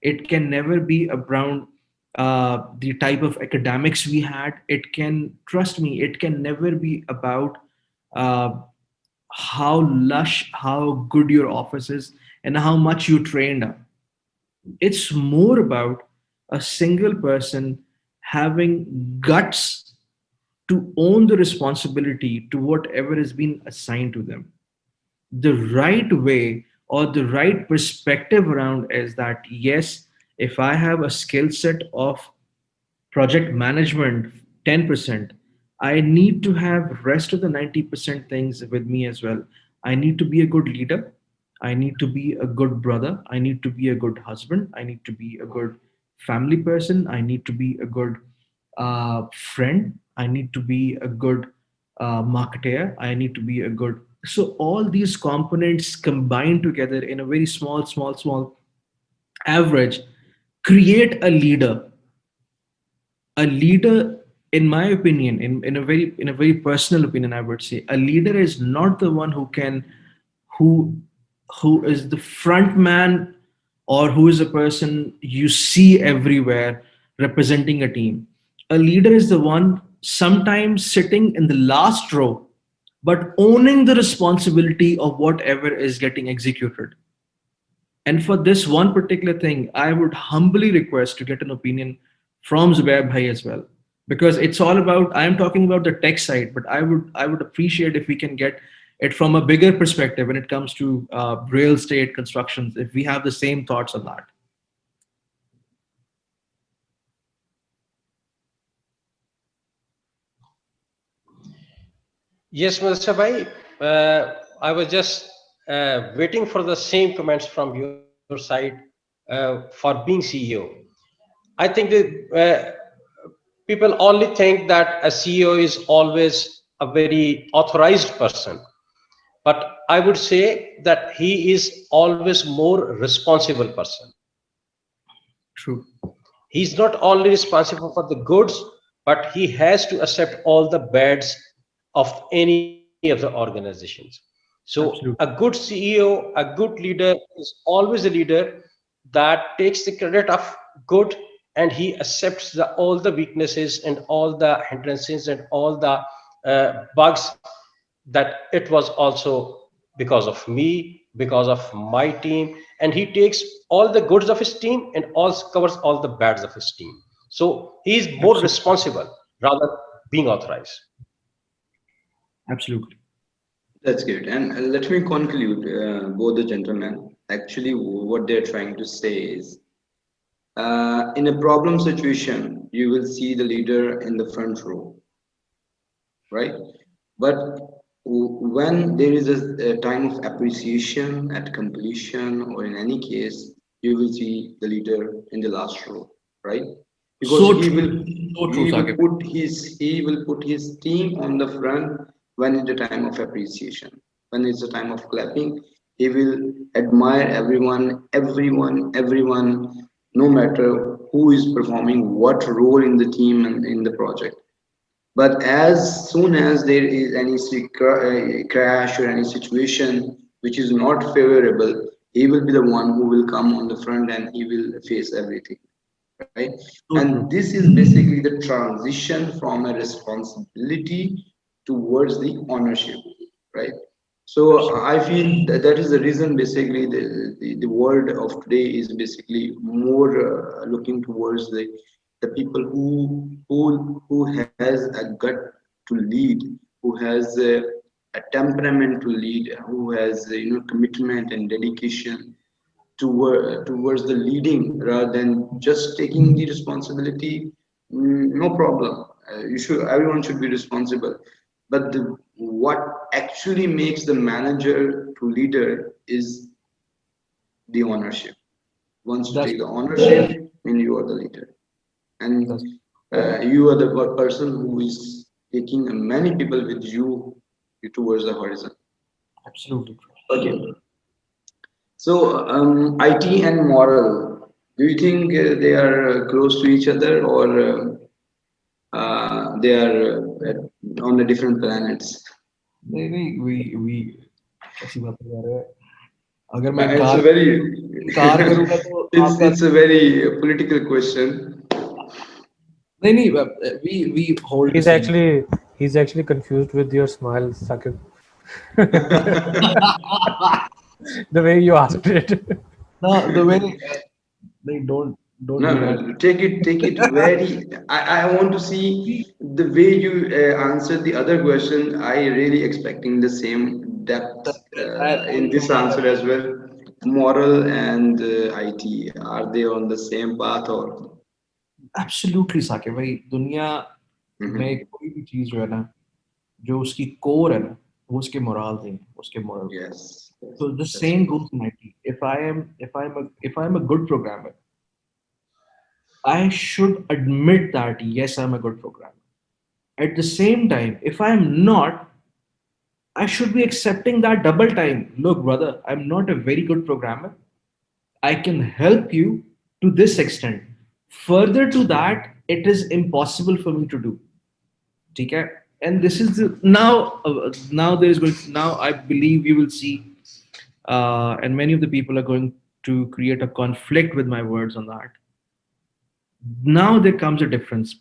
It can never be around the type of academics we had. It can, trust me, it can never be about uh, how lush, how good your office is, and how much you trained up. It's more about a single person having guts to own the responsibility to whatever has been assigned to them. The right way or the right perspective around is that yes, if I have a skill set of project management 10%, I need to have rest of the 90% things with me as well. I need to be a good leader. I need to be a good brother. I need to be a good husband. I need to be a good family person. I need to be a good friend. I need to be a good marketer. I need to be a good. So all these components combined together in a very small average create a leader. A leader, in my opinion, in a very personal opinion, I would say a leader is not the one who who is the front man, or who is a person you see everywhere representing a team. A leader is the one sometimes sitting in the last row but owning the responsibility of whatever is getting executed. And for this one particular thing, I would humbly request to get an opinion from Zubair Bhai as well. Because it's all about, I'm talking about the tech side, but I would appreciate if we can get it from a bigger perspective when it comes to real estate constructions, if we have the same thoughts on that. Yes, Mr. Bhai, I was just waiting for the same comments from your side for being CEO. I think that people only think that a CEO is always a very authorized person, but I would say that he is always more responsible person. True. He's not only responsible for the goods, but he has to accept all the bads of any of the organizations. So a good Absolutely. CEO, a good leader is always a leader that takes the credit of good, and he accepts all the weaknesses and all the hindrances and all the bugs, that it was also because of me, because of my team, and he takes all the goods of his team and also covers all the bads of his team. So he is more Absolutely. responsible rather being authorized. Absolutely. That's good. And let me conclude, both the gentlemen. Actually, what they're trying to say is In a problem situation, you will see the leader in the front row, right? But when there is a time of appreciation at completion, or in any case, you will see the leader in the last row, right? Because So true. So true, Saqib. he will put his team on the front when it's the time of appreciation. When it's the time of clapping, he will admire everyone, no matter who is performing what role in the team and in the project. But as soon as there is any crash or any situation which is not favorable, he will be the one who will come on the front and he will face everything, right? So And true. this is basically the transition from a responsibility towards the ownership, right? So I feel that that is the reason basically the world of today is basically more looking towards the people who has a gut to lead, who has a temperament to lead, who has commitment and dedication towards the leading rather than just taking the responsibility. No problem. You should Everyone should be responsible, but what actually makes the manager to leader is the ownership. Once you That's take the ownership, then you are the leader, and that's you are the person who is taking many people with you towards the horizon. absolutely true. Okay. So, IT and moral, do you think they are close to each other, or they are on the different planets? नहीं नहीं we कैसी बात कर रहे हैं अगर मैं It's a car very car करूंगा तो आपका it's a very political question. नहीं नहीं we hold the He's same. actually he's actually confused with your smile, Saqib. The way you asked it. No, the way they don't No, do that. no, take it very. I want to see the way you answered the other question. I really expecting the same depth in this answer as well. Moral and IT, are they on the same path or? Absolutely साके भाई दुनिया में Mhm. कोई भी चीज जो है ना जो उसकी कोर है ना वो उसके मोरल थे उसके मोरल थे. Yes, yes, So the that's same right. goes in IT. If I'm a good programmer, I should admit that yes, I'm a good programmer. At the same time, if I'm not, I should be accepting that double time. Look, brother, I'm not a very good programmer. I can help you to this extent. Further to that, it is impossible for me to do. Okay? And this is now there is going now I believe you will see, and many of the people are going to create a conflict with my words on that. Now there comes a difference.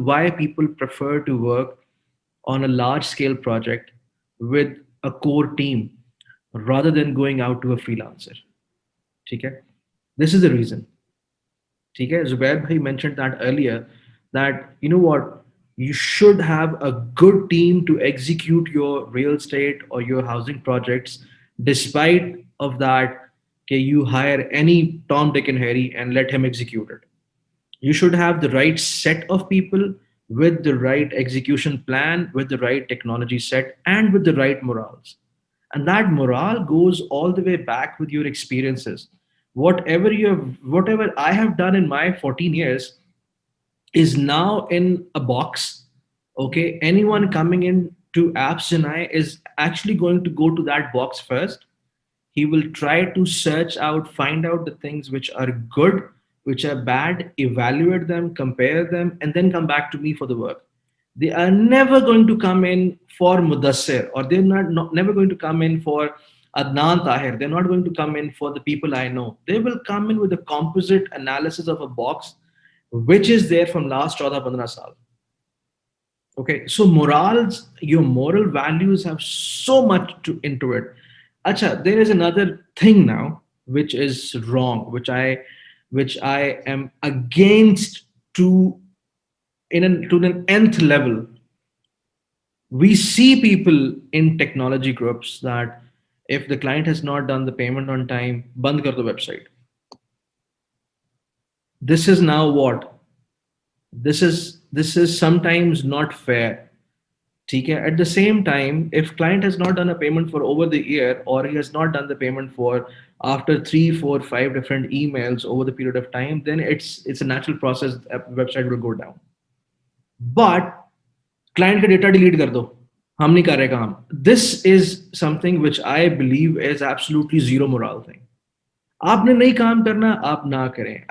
Why people prefer to work on a large scale project with a core team rather than going out to a freelancer. Okay? This is the reason. Okay? Zubair bhai mentioned that earlier, that you know what, you should have a good team to execute your real estate or your housing projects. Despite of that, okay, you hire any Tom, Dick, and Harry and let him execute it. You should have the right set of people with the right execution plan, with the right technology set, and with the right morals. And that morale goes all the way back with your experiences. Whatever I have done in my 14 years is now in a box. Okay, anyone coming in to AppsGenii is actually going to go to that box first. He will try to search out, find out the things which are good, which are bad, evaluate them, compare them, and then come back to me for the work. They are never going to come in for Mudassir, or they're not never going to come in for Adnan Tahir. They're not going to come in for the people I know. They will come in with a composite analysis of a box which is there from last 14-15 saal. Okay, so morals, your moral values have so much into it. Acha, there is another thing now which is wrong, which I am against to to an nth level. We see people in technology groups that if the client has not done the payment on time, band kar do website. This is now what? This is sometimes not fair. Okay? At the same time, if client has not done a payment for over the year, or he has not done the payment for after 3, 4, 5 different emails over the period of time, then it's a natural process. A website will go down. But client का data delete कर दो, हम नहीं कर रहे काम. This is something which I believe is absolutely zero moral thing. आपने नहीं काम करना, आप ना करें.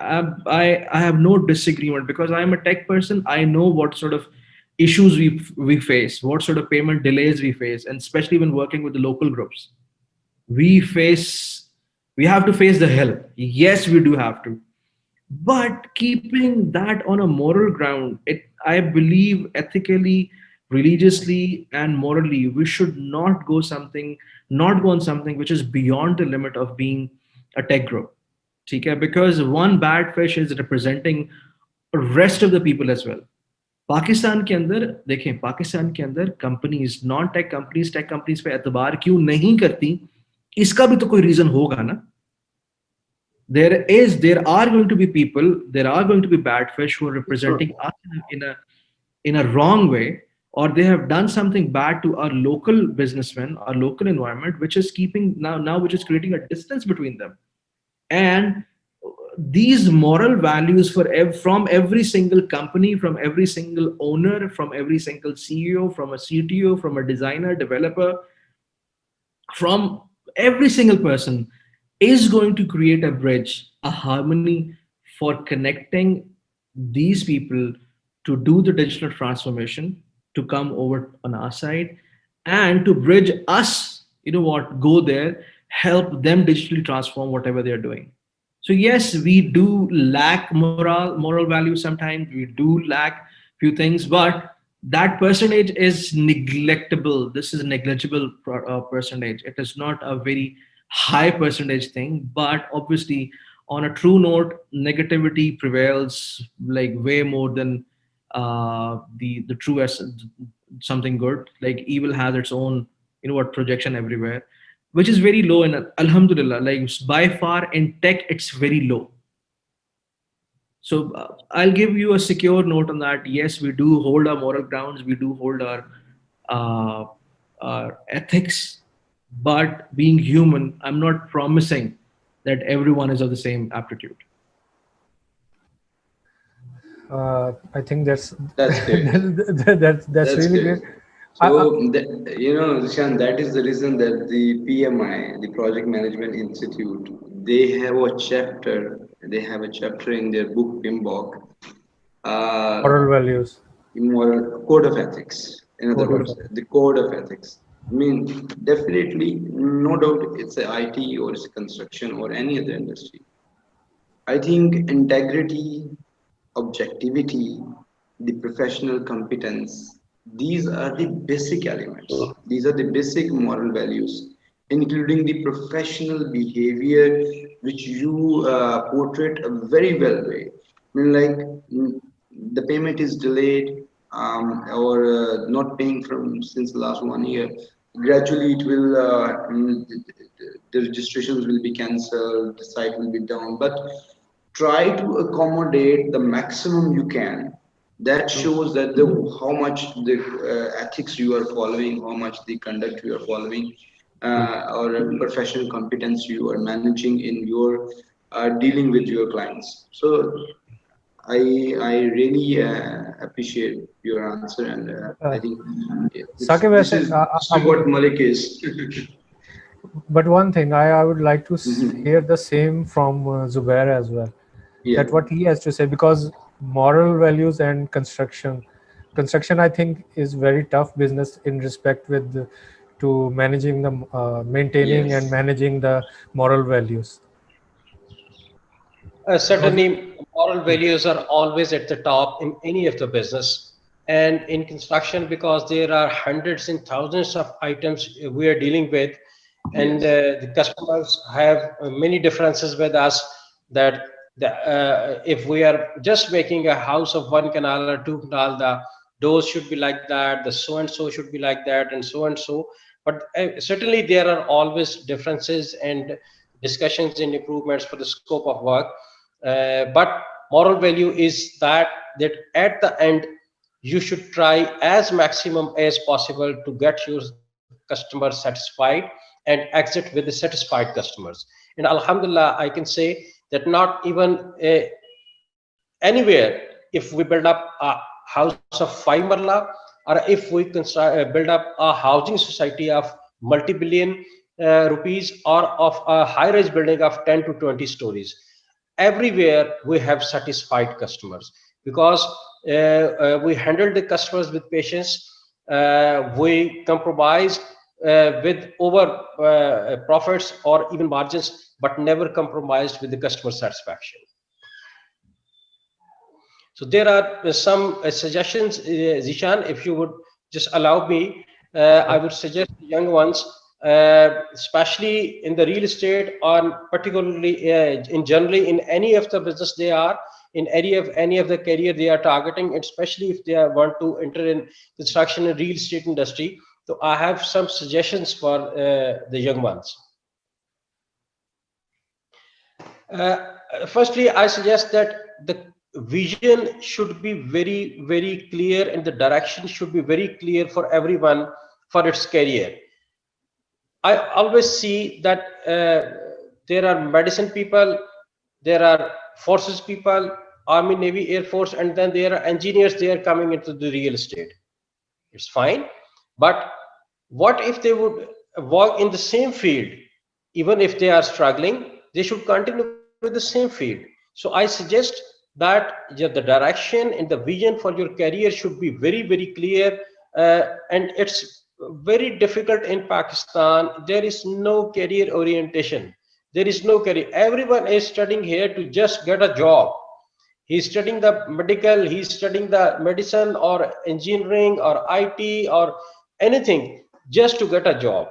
I have no disagreement, because I am a tech person. I know what sort of issues we face, what sort of payment delays we face, and especially when working with the local groups, we face we have to face the hell. Yes, we do have to. But keeping that on a moral ground, I believe ethically, religiously, and morally, we should not go on something which is beyond the limit of being a tech group. Okay? Because one bad fish is representing the rest of the people as well. Pakistan के अंदर देखें, पाकिस्तान के अंदर companies, non tech companies पे एतबार क्यों नहीं करती, इसका भी तो कोई रीजन होगा ना. There are going to be people, there are going to be bad fish who are representing us in a wrong way, or they have done something bad to our local businessmen, our local environment, which is keeping now which is creating a distance between them. And these moral values from every single company, from every single owner, from every single CEO, from a CTO, from a designer, developer, from every single person, is going to create a bridge, a harmony for connecting these people to do the digital transformation, to come over on our side, and to bridge us, go there, help them digitally transform whatever they're doing. So yes, we do lack moral values sometimes. We do lack few things, but that percentage is neglectable. This is a negligible percentage. It is not a very high percentage thing, but obviously, on a true note, negativity prevails like way more than the true essence, something good. Like evil has its own, projection everywhere, which is very low. And alhamdulillah, like by far in tech, it's very low. So I'll give you a secure note on that. Yes, we do hold our moral grounds. We do hold uh, our ethics. But being human, I'm not promising that everyone is of the same aptitude. I think that's That's great. that's That's really great. great. So, I, Zishan, that is the reason that the PMI, the Project Management Institute, they have a chapter in their book PIMBOK, uh, moral values, immoral code of ethics. In other code of words, the code of ethics. I mean, definitely, no doubt, it's a IT or it's a construction or any other industry. I think integrity, objectivity, the professional competence, these are the basic elements. These are the basic moral values, including the professional behavior, which you portrait a very well way. I mean, like the payment is delayed or not paying from since the last 1 year. Gradually, it will the registrations will be cancelled, the site will be down, but try to accommodate the maximum you can. That shows that how much the ethics you are following, how much the conduct you are following, or professional competence you are managing in your dealing with your clients. So I really appreciate your answer, and I uh, think Saqib, this is what Malik is. but one thing I would like to Mhm. hear the same from Zubair as well. Yeah. That what he has to say, because moral values and construction I think is very tough business in respect with to managing the maintaining and Yes. managing the moral values. Because Certainly, moral values are always at the top in any of the business. And in construction, because there are hundreds and thousands of items we are dealing with, and Yes. the customers have many differences with us, that if we are just making a house of one canal or two canal, the doors should be like that, the so and so should be like that, and so and so. But certainly there are always differences and discussions and improvements for the scope of work. But moral value is that at the end you should try as maximum as possible to get your customers satisfied and exit with the satisfied customers. And alhamdulillah, I can say that not even anywhere, if we build up a house of 5 marla, or if we build up a housing society of multi-billion rupees, or of a high-rise building of 10 to 20 stories, everywhere we have satisfied customers, because we handle the customers with patience. We compromise with over profits or even margins, but never compromised with the customer satisfaction. So there are some suggestions, Zeeshan, if you would just allow me. I would suggest the young ones, especially in the real estate, or particularly in generally in any of the business they are, in any of the career they are targeting, especially if they want to enter in construction and real estate industry. So I have some suggestions for the young ones. Firstly, I suggest that the vision should be very, very clear, and the direction should be very clear for everyone for its career. I always see that there are medicine people, there are forces people, Army, Navy, Air Force, and then there are engineers. They are coming into the real estate. It's fine, but what if they would work in the same field? Even if they are struggling, they should continue with the same field. So I suggest that the direction and the vision for your career should be very, very clear. And it's very difficult in Pakistan. There is no career orientation. There is no career. Everyone is studying here to just get a job. He's studying the medical, he's studying the medicine or engineering or IT or anything just to get a job.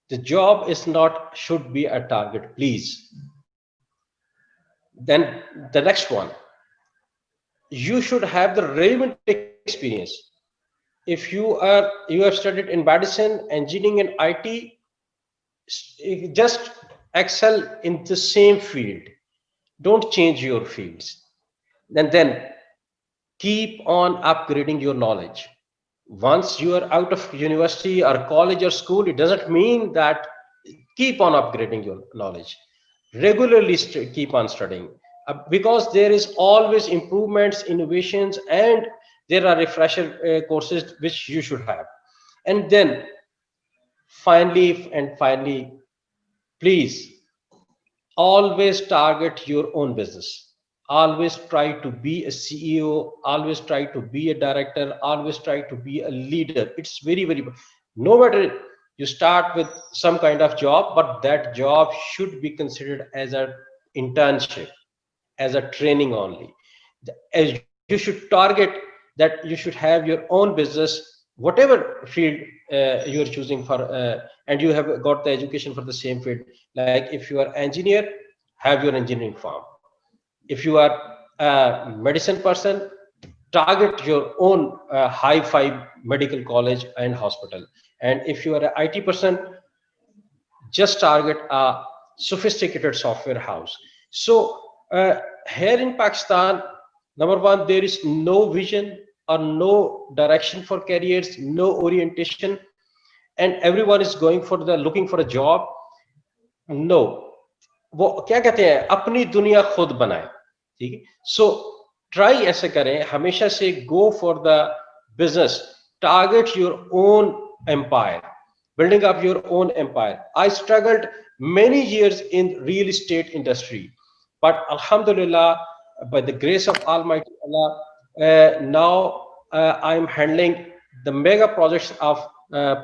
The job is not, should be a target, please. Then the next one, you should have the relevant experience. If you have studied in medicine, engineering, and IT, just excel in the same field. Don't change your fields. And then keep on upgrading your knowledge. Once you are out of university or college or school, it doesn't mean that. Keep on upgrading your knowledge. Regularly keep on studying, because there is always improvements, innovations, and there are refresher courses which you should have. And then finally, please always target your own business. Always try to be a CEO, always try to be a director, always try to be a leader. It's very, very, no matter, you start with some kind of job, but that job should be considered as an internship, as a training only. As you should target that you should have your own business, whatever field you are choosing for, and you have got the education for the same field. Like if you are engineer, have your engineering firm. If you are a medicine person, target your own high-five medical college and hospital. And if you are an IT person, just target a sophisticated software house. So here in Pakistan, number one, there is no vision or no direction for careers, no orientation, and everyone is going for the looking for a job. No, वो क्या कहते हैं, अपनी दुनिया खुद बनाए, ठीक है. So try ऐसे करें हमेशा से, go for the business, target your own empire, building up your own empire. I struggled many years in real estate industry, but alhamdulillah, by the grace of Almighty Allah, now I'm handling the mega projects of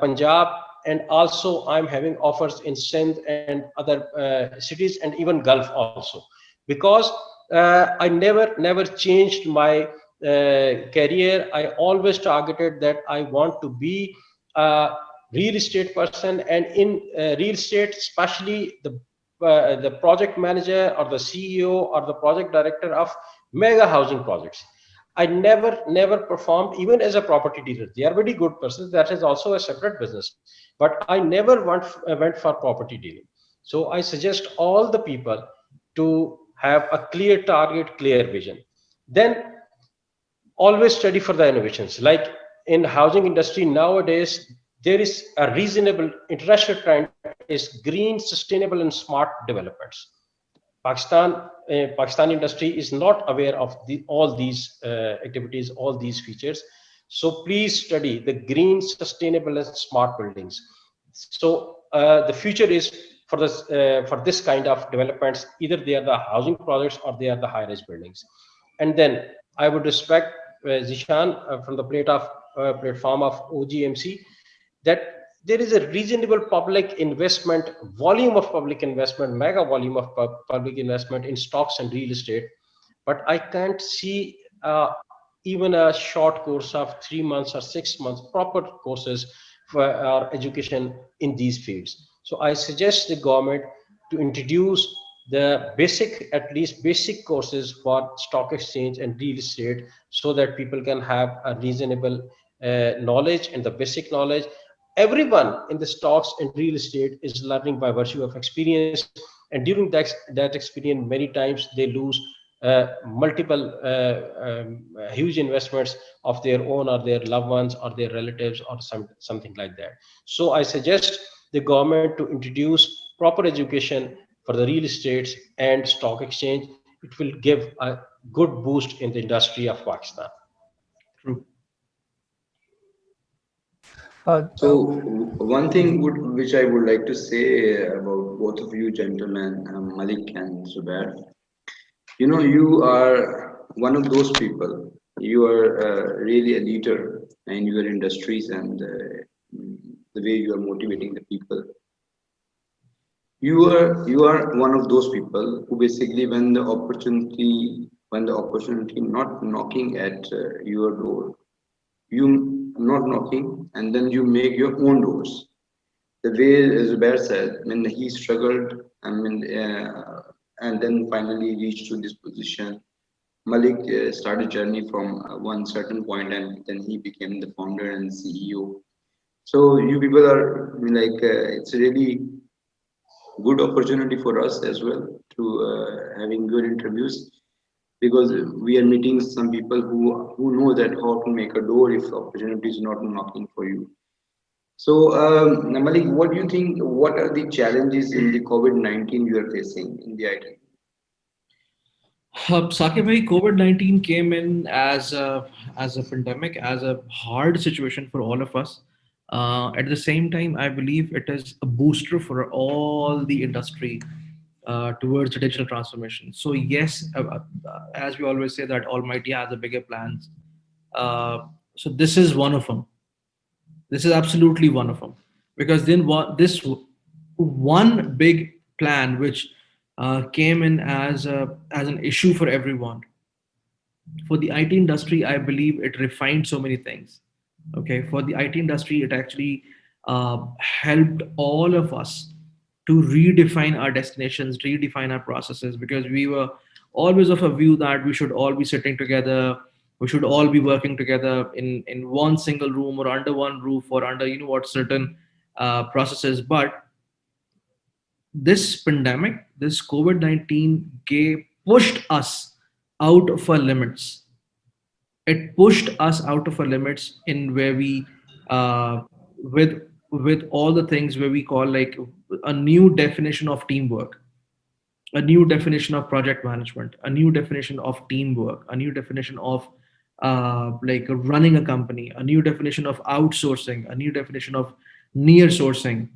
Punjab, and also I'm having offers in Sindh and other cities, and even Gulf also, because I never changed my career. I always targeted that I want to be a real estate person, and in real estate, especially the project manager or the CEO or the project director of mega housing projects. I never performed even as a property dealer. They are very good persons. That is also a separate business. But I never went for property dealing. So I suggest all the people to have a clear target, clear vision. Then always study for the innovations. Like in housing industry nowadays, there is a reasonable international trend is green, sustainable, and smart developments. Pakistan industry is not aware of all these activities, all these features. So please study the green, sustainable, and smart buildings. So the future is for this kind of developments. Either they are the housing projects or they are the high-rise buildings. And then I would respect Zeeshan from the platform of OGMC that there is a reasonable public investment, volume of public investment, mega volume of public investment in stocks and real estate. But I can't see even a short course of 3 months or 6 months, proper courses for our education in these fields. So I suggest the government to introduce the basic, at least basic courses for stock exchange and real estate, so that people can have a reasonable knowledge and the basic knowledge. Everyone in the stocks and real estate is learning by virtue of experience, and during that experience many times they lose multiple huge investments of their own or their loved ones or their relatives or something like that. So I suggest the government to introduce proper education for the real estates and stock exchange. It will give a good boost in the industry of Pakistan. True. So one thing which I would like to say about both of you gentlemen, Malik and Zubair, you know, you are one of those people. You are really a leader in your industries and the way you are motivating the people. You are one of those people who basically when the opportunity not knocking at your door, you not knocking and then you make your own doors. The way Zubair said, I mean, he struggled, I mean, and then finally reached to this position. Malik started journey from one certain point, and then he became the founder and CEO. So you people are, I mean, like, it's a really good opportunity for us as well to having good interviews, because we are meeting some people who know that how to make a door if opportunity is not knocking for you. So, Malik, what do you think? What are the challenges in the COVID-19 you are facing in the IT? Saqib bhai, COVID-19 came in as a pandemic, as a hard situation for all of us. At the same time, I believe it is a booster for all the industry towards the digital transformation. So yes, as we always say that Almighty has a bigger plans. So this is one of them. This is absolutely one of them, because then this one big plan which came in as an issue for everyone. For the IT industry, I believe it refined so many things. Okay, for the IT industry, it actually helped all of us to redefine our destinations, redefine our processes, because we were always of a view that we should all be sitting together, we should all be working together in one single room or under one roof or under certain processes. But this pandemic, this COVID-19 gave pushed us out of our limits. It pushed us out of our limits in where we with all the things where we call like a new definition of teamwork, a new definition of project management, a new definition of teamwork, a new definition of like running a company, a new definition of outsourcing, a new definition of near sourcing.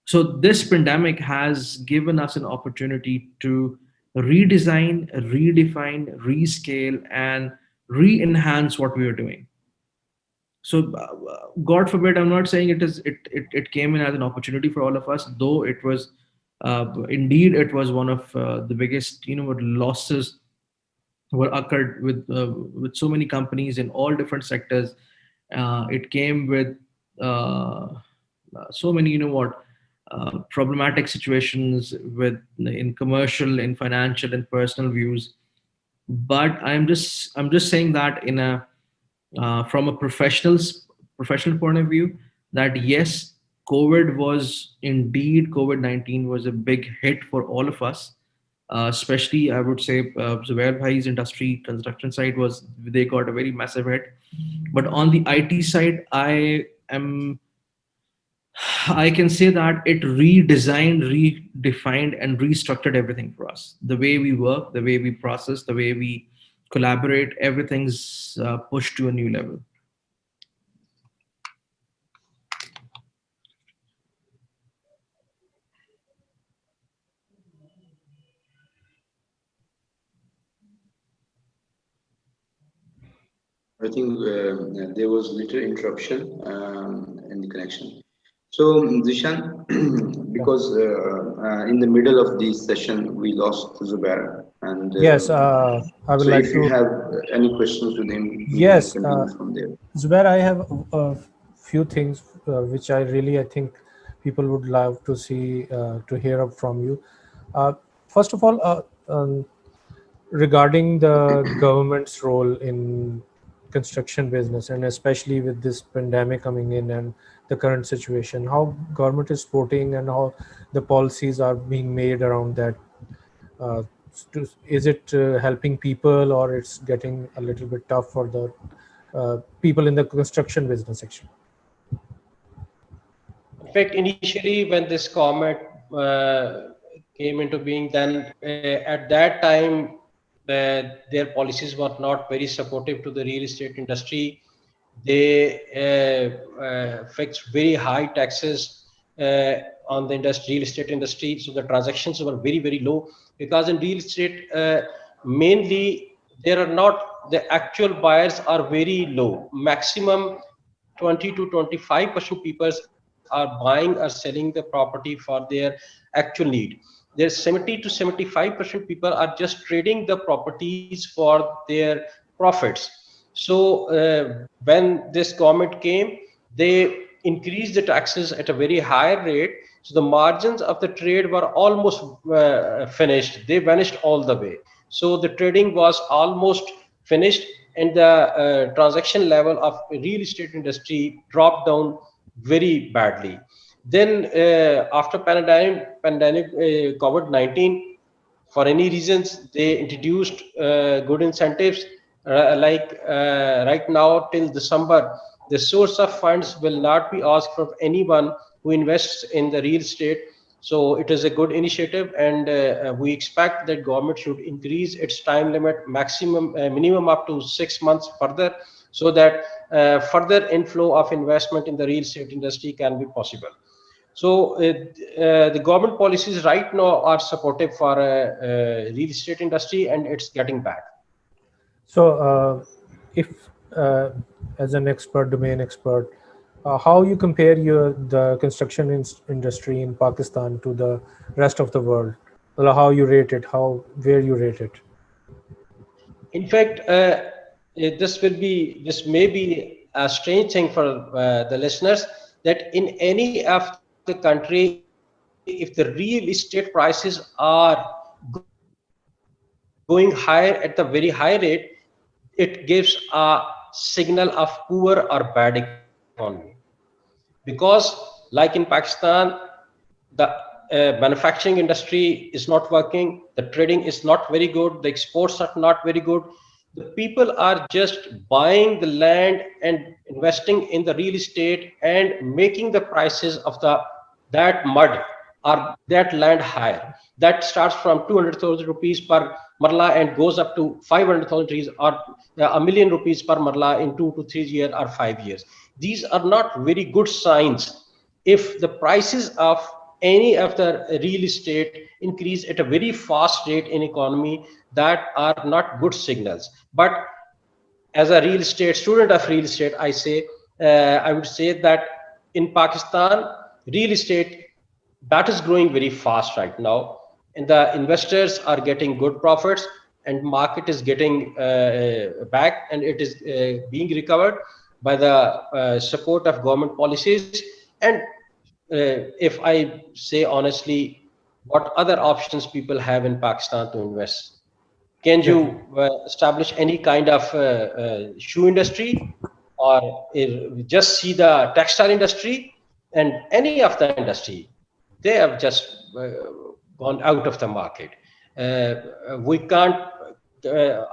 So this pandemic has given us an opportunity to redesign, redefine, rescale, and re-enhance what we are doing. So God forbid, I'm not saying it came in as an opportunity for all of us, though it was indeed it was one of the biggest losses were occurred with so many companies in all different sectors. It came with so many problematic situations with in commercial, in financial, and personal views. But I'm just saying that in a from a professional point of view, that yes, COVID was indeed, COVID-19 was a big hit for all of us. Especially, I would say, Zubair Bhai's industry, construction side they got a very massive hit. But on the IT side, am I can say that it redesigned, redefined, and restructured everything for us. The way we work, the way we process, the way we collaborate, everything's pushed to a new level. I think there was little interruption in the connection. So, Zishan, Yeah. because in the middle of the session we lost Zubair, and Yes, I would so like if you to. have any questions with him, we can Yes, continue from there. Zubair, I have a few things which I think people would love to see, to hear up from you. Uh, First of all, regarding the government's role in construction business, and especially with this pandemic coming in and the current situation, how government is supporting and how the policies are being made around that. Uh, is it helping people, or it's getting a little bit tough for the people in the construction business actually? In fact, initially when this comet came into being, then at that time their policies were not very supportive to the real estate industry. They fixed very high taxes on the real estate industry, so the transactions were very very low, because in real estate mainly there are not, the actual buyers are very low. Maximum 20 to 25% people are buying or selling the property for their actual need. There's 70 to 75% people are just trading the properties for their profits. So when this government came, they increased the taxes at a very high rate. So the margins of the trade were almost finished. They vanished all the way. So the trading was almost finished, and the transaction level of real estate industry dropped down very badly. Then after pandemic COVID-19, for any reasons, they introduced good incentives, like right now till December, the source of funds will not be asked from anyone who invests in the real estate. So it is a good initiative, and we expect that government should increase its time limit maximum minimum up to 6 months further, so that further inflow of investment in the real estate industry can be possible. So the government policies right now are supportive for real estate industry, and it's getting back. So, if as an expert, domain expert, how you compare the construction industry in Pakistan to the rest of the world? Well, how you rate it? Where you rate it? In fact, this may be a strange thing for the listeners, that in any of the country, if the real estate prices are going higher at the very high rate, it gives a signal of poor or bad economy. Because like in Pakistan, the manufacturing industry is not working, the trading is not very good, the exports are not very good. The people are just buying the land and investing in the real estate and making the prices of that mud or that land higher. That starts from 200,000 rupees per marla and goes up to 500,000 rupees, or a million rupees per marla in 2 to 3 years or 5 years. These are not very good signs. If the prices of any of the real estate increase at a very fast rate in economy, that are not good signals. But as a real estate student of real estate, I would say that in Pakistan, real estate, that is growing very fast right now, and the investors are getting good profits, and market is getting back, and it is being recovered by the support of government policies. And if I say honestly, what other options people have in Pakistan to invest? Can you Definitely. establish any kind of shoe industry, or just see the textile industry, and any of the industry? They have just gone out of the market. We can't.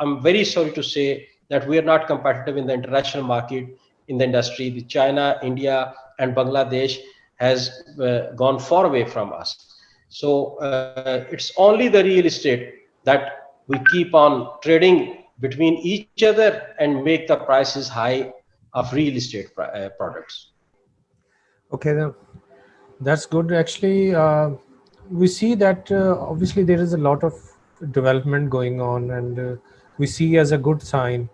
I'm very sorry to say that we are not competitive in the international market in the industry. The China, India, and Bangladesh has gone far away from us. So it's only the real estate that we keep on trading between each other and make the prices high of real estate products. Okay, then that's good. Actually, we see that obviously there is a lot of development going on, and we see as a good sign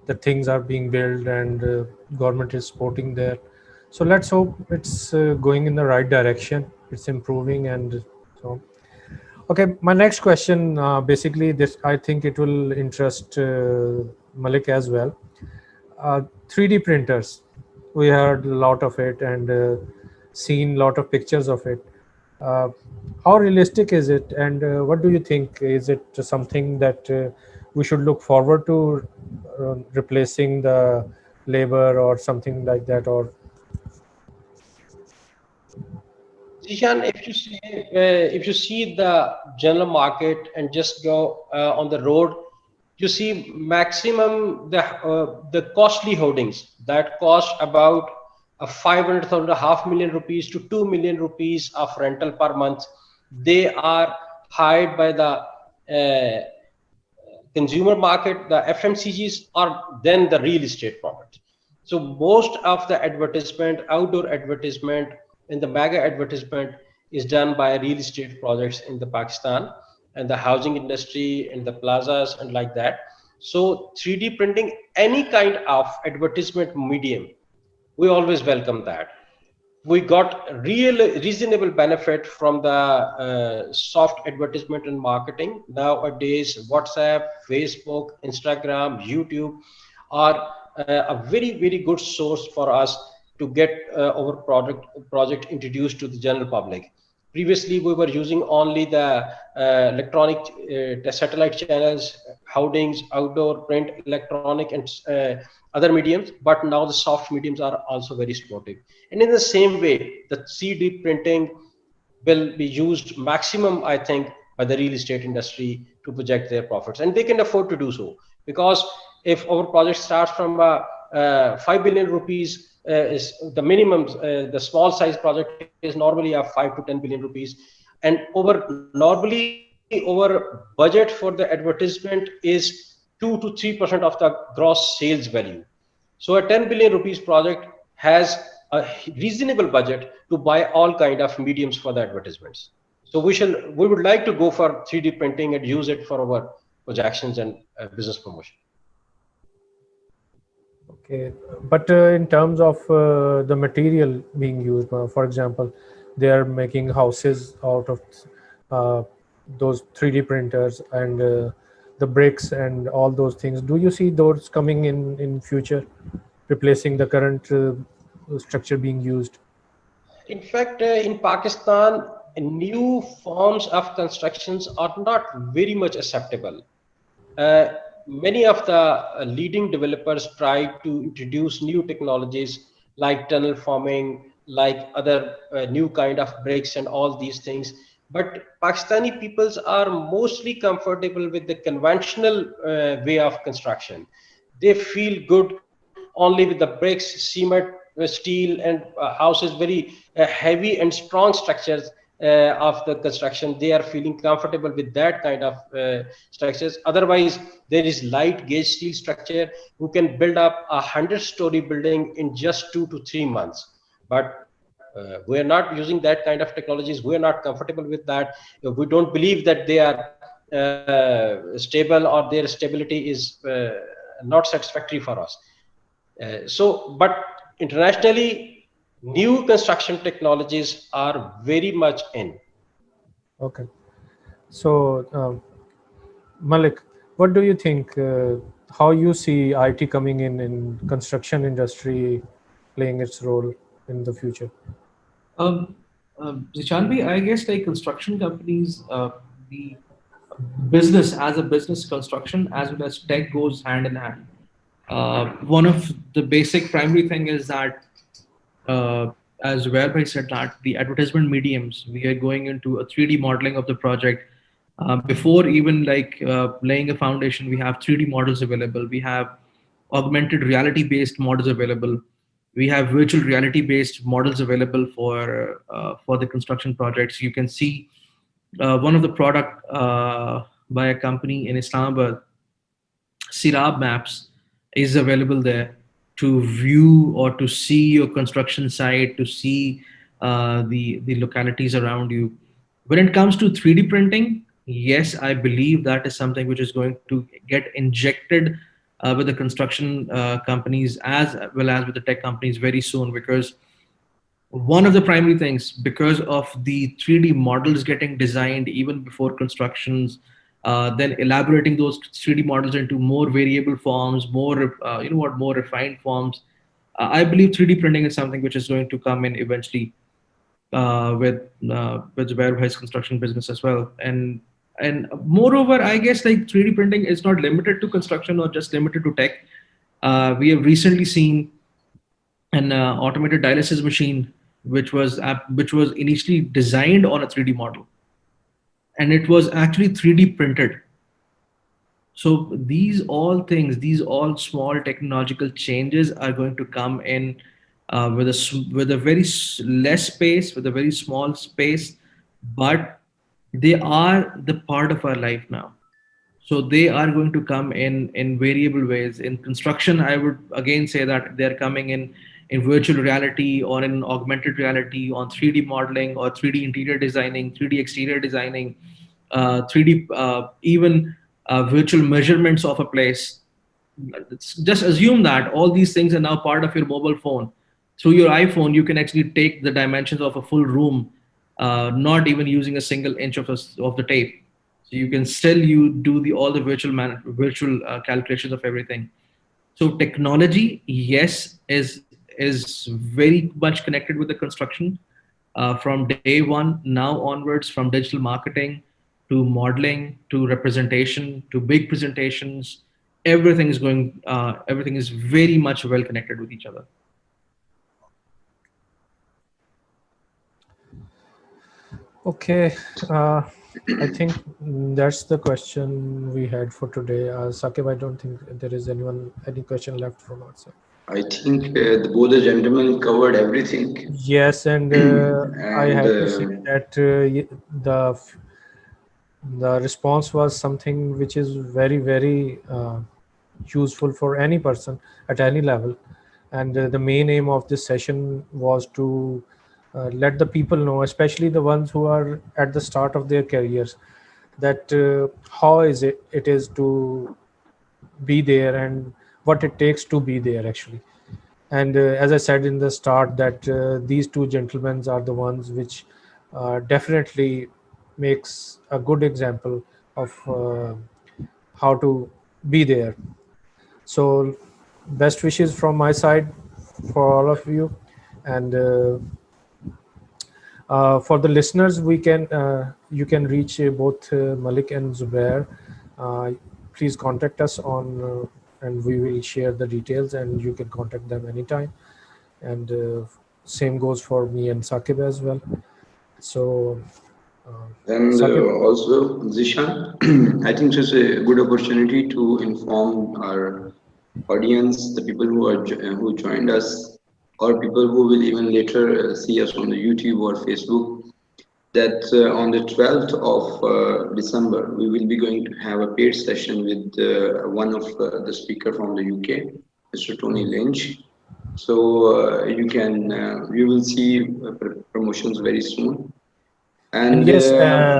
that things are being built and government is supporting there. So let's hope it's going in the right direction. It's improving, and so. Okay, my next question, basically, this I think it will interest Malik as well. 3D printers, we heard a lot of it and seen a lot of pictures of it. Uh, how realistic is it, and what do you think? Is it something that we should look forward to replacing the labor or something like that, or Zishan, if you see the general market and just go on the road, you see maximum the costly holdings that cost about 500,000, half million rupees to 2 million rupees of rental per month. They are hired by the consumer market, the FMCGs, or then the real estate property. So most of the advertisement, outdoor advertisement, and the mega advertisement is done by real estate projects in the Pakistan and the housing industry and the plazas and like that. So 3D printing, any kind of advertisement medium, we always welcome that. We got real reasonable benefit from the soft advertisement and marketing. Nowadays, WhatsApp, Facebook, Instagram, YouTube are a very good source for us to get our project introduced to the general public. Previously, we were using only the electronic satellite channels, hoardings, outdoor, print, electronic, and other mediums. But now the soft mediums are also very supportive. And in the same way, the 3D printing will be used maximum, I think, by the real estate industry to project their profits, and they can afford to do so, because if our project starts from 5 billion rupees is the minimum, the small size project is normally a 5 to 10 billion rupees, and our budget for the advertisement is 2 to 3% of the gross sales value. So a 10 billion rupees project has a reasonable budget to buy all kind of mediums for the advertisements. So we would like to go for 3D printing and use it for our projections and business promotion. okay, but in terms of the material being used, for example, they are making houses out of uh, those 3D printers and the bricks and all those things. Do you see those coming in future, replacing the current structure being used? In fact, in Pakistan, new forms of constructions are not very much acceptable. Uh, Many of the leading developers try to introduce new technologies like tunnel forming, like other new kind of bricks and all these things. But Pakistani peoples are mostly comfortable with the conventional way of construction. They feel good only with the bricks, cement, steel, and houses, very heavy and strong structures of the construction. They are feeling comfortable with that kind of structures. Otherwise, there is light gauge steel structure who can build up 100-story building in just 2 to 3 months. But we are not using that kind of technologies. We are not comfortable with that. We don't believe that they are stable, or their stability is not satisfactory for us. But internationally, new construction technologies are very much in. Okay, so Malik, what do you think? How you see IT coming in construction industry, playing its role in the future? Um, Zichanbi, I guess like construction companies, the business as a business construction as well as tech goes hand in hand. One of the basic primary thing is that, as Zubair said, that the advertisement mediums, we are going into a 3D modeling of the project. Before even like laying a foundation, we have 3D models available. We have augmented reality based models available. We have virtual reality based models available for the construction projects. You can see one of the product by a company in Islamabad, Sirab Maps, is available there to view or to see your construction site, to see the localities around you. When it comes to 3D printing, yes, I believe that is something which is going to get injected with the construction companies as well as with the tech companies very soon, because one of the primary things, because of the 3D models getting designed even before constructions, then elaborating those 3D models into more variable forms, more more refined forms. I believe 3D printing is something which is going to come in eventually with Zubair Bhai's construction business as well. And moreover, I guess like 3D printing is not limited to construction or just limited to tech. We have recently seen an automated dialysis machine which was initially designed on a 3D model, and it was actually 3D printed. So these all things, these all small technological changes are going to come in with a very less space, with a very small space, but they are the part of our life now. So they are going to come in variable ways. In construction, I would again say that they're coming in virtual reality or in augmented reality, on 3D modeling or 3D interior designing, 3D exterior designing, 3D even virtual measurements of a place. Just assume that all these things are now part of your mobile phone. Through your iPhone, you can actually take the dimensions of a full room, not even using a single inch of the tape. So you can still you do the all the virtual calculations of everything. So technology, yes, is very much connected with the construction from day one now onwards, from digital marketing to modeling to representation to big presentations. Everything is going. Everything is very much well connected with each other. Okay, I think that's the question we had for today. Saqib, I don't think there is any question left from our side. I think both the gentlemen covered everything. Yes, and I And have to say that the response was something which is very, very useful for any person at any level. And the main aim of this session was to let the people know, especially the ones who are at the start of their careers, that how it is to be there and what it takes to be there actually. And as I said in the start, that these two gentlemen are the ones which definitely makes a good example of how to be there. So best wishes from my side for all of you. And for the listeners, you can reach both Malik and Zubair. Uh, Please contact us and we will share the details, and you can contact them anytime. And same goes for me and Saqib as well. So, uh, and Saqib, also Zishan, I think this is a good opportunity to inform our audience, the people who joined us, or people who will even later see us on the YouTube or Facebook, that on the 12th of December, we will be going to have a paid session with one of the speaker from the UK, Mr. Tony Lynch. So you will see promotions very soon. and And yes,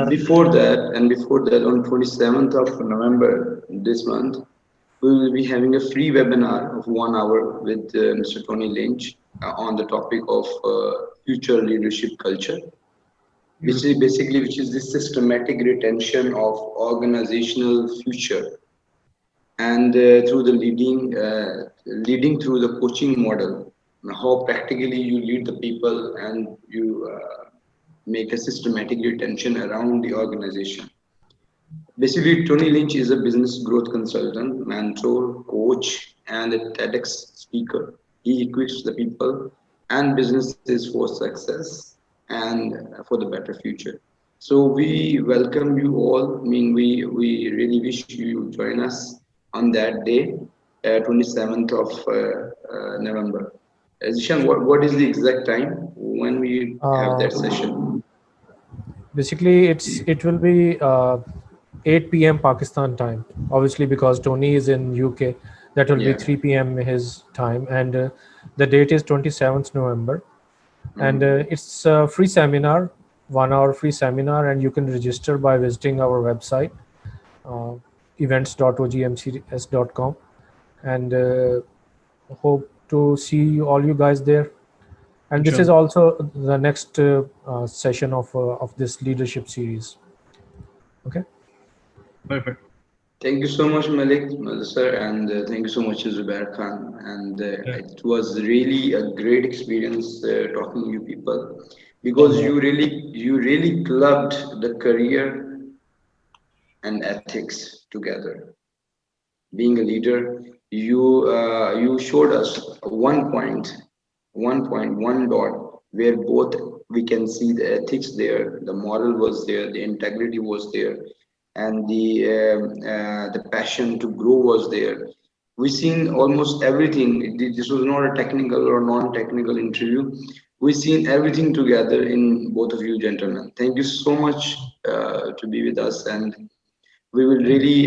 before that, on 27th of November this month, we will be having a free webinar of 1 hour with Mr. Tony Lynch on the topic of future leadership culture, Beautiful. which is the systematic retention of organizational future, and through the leading through the coaching model, how practically you lead the people and you make a systematic retention around the organization. Basically, Tony Lynch is a business growth consultant, mentor, coach, and a TEDx speaker. He equips the people and businesses for success and for the better future. So we welcome you all. I mean, we really wish you join us on that day, 27th of November. Zeeshan, what is the exact time when we have Uh, that session? Basically, it will be 8 p.m. Pakistan time. Obviously, because Tony is in UK, that will be Yeah. 3 p.m. his time, and the date is 27th November. And Mhm. it's a free seminar, 1 hour free seminar, and you can register by visiting our website, uh, events.ogmcs.com, and hope to see all you guys there. And this is Sure. also the next session of this leadership series. Okay. Perfect. Thank you so much, Malik, sir, and thank you so much, Zubair Khan. And Yeah. it was really a great experience talking to you people because Thank you. you really clubbed the career and ethics together. Being a leader, you showed us one dot where both we can see the ethics there, the moral was there, the integrity was there, and the passion to grow was there. We seen almost everything. This was not a technical or non-technical interview. We seen everything together in both of you gentlemen. Thank you so much to be with us, and we will really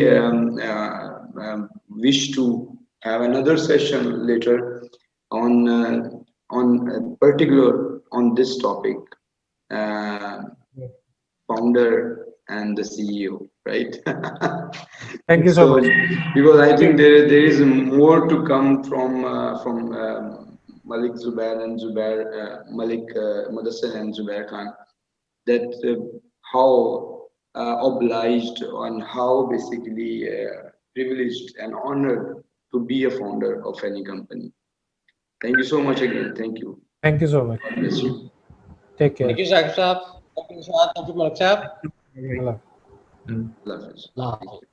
wish to have another session later on particular on this topic, uh, founder and the CEO, right? Thank you so So much. because I think there is more to come from Malik Zubair and Zubair Malik Mudassir and Zubair Khan, that how obliged and how basically privileged and honored to be a founder of any company. Thank you so much again. Thank you. Thank you so much. God bless you. Take Thank care. you, Saqib Saab. Thank you, Nishad. Thank you, Malik Saab. Right. Allah. Mm. Allah Hafiz. Allah Thank Hafiz. you.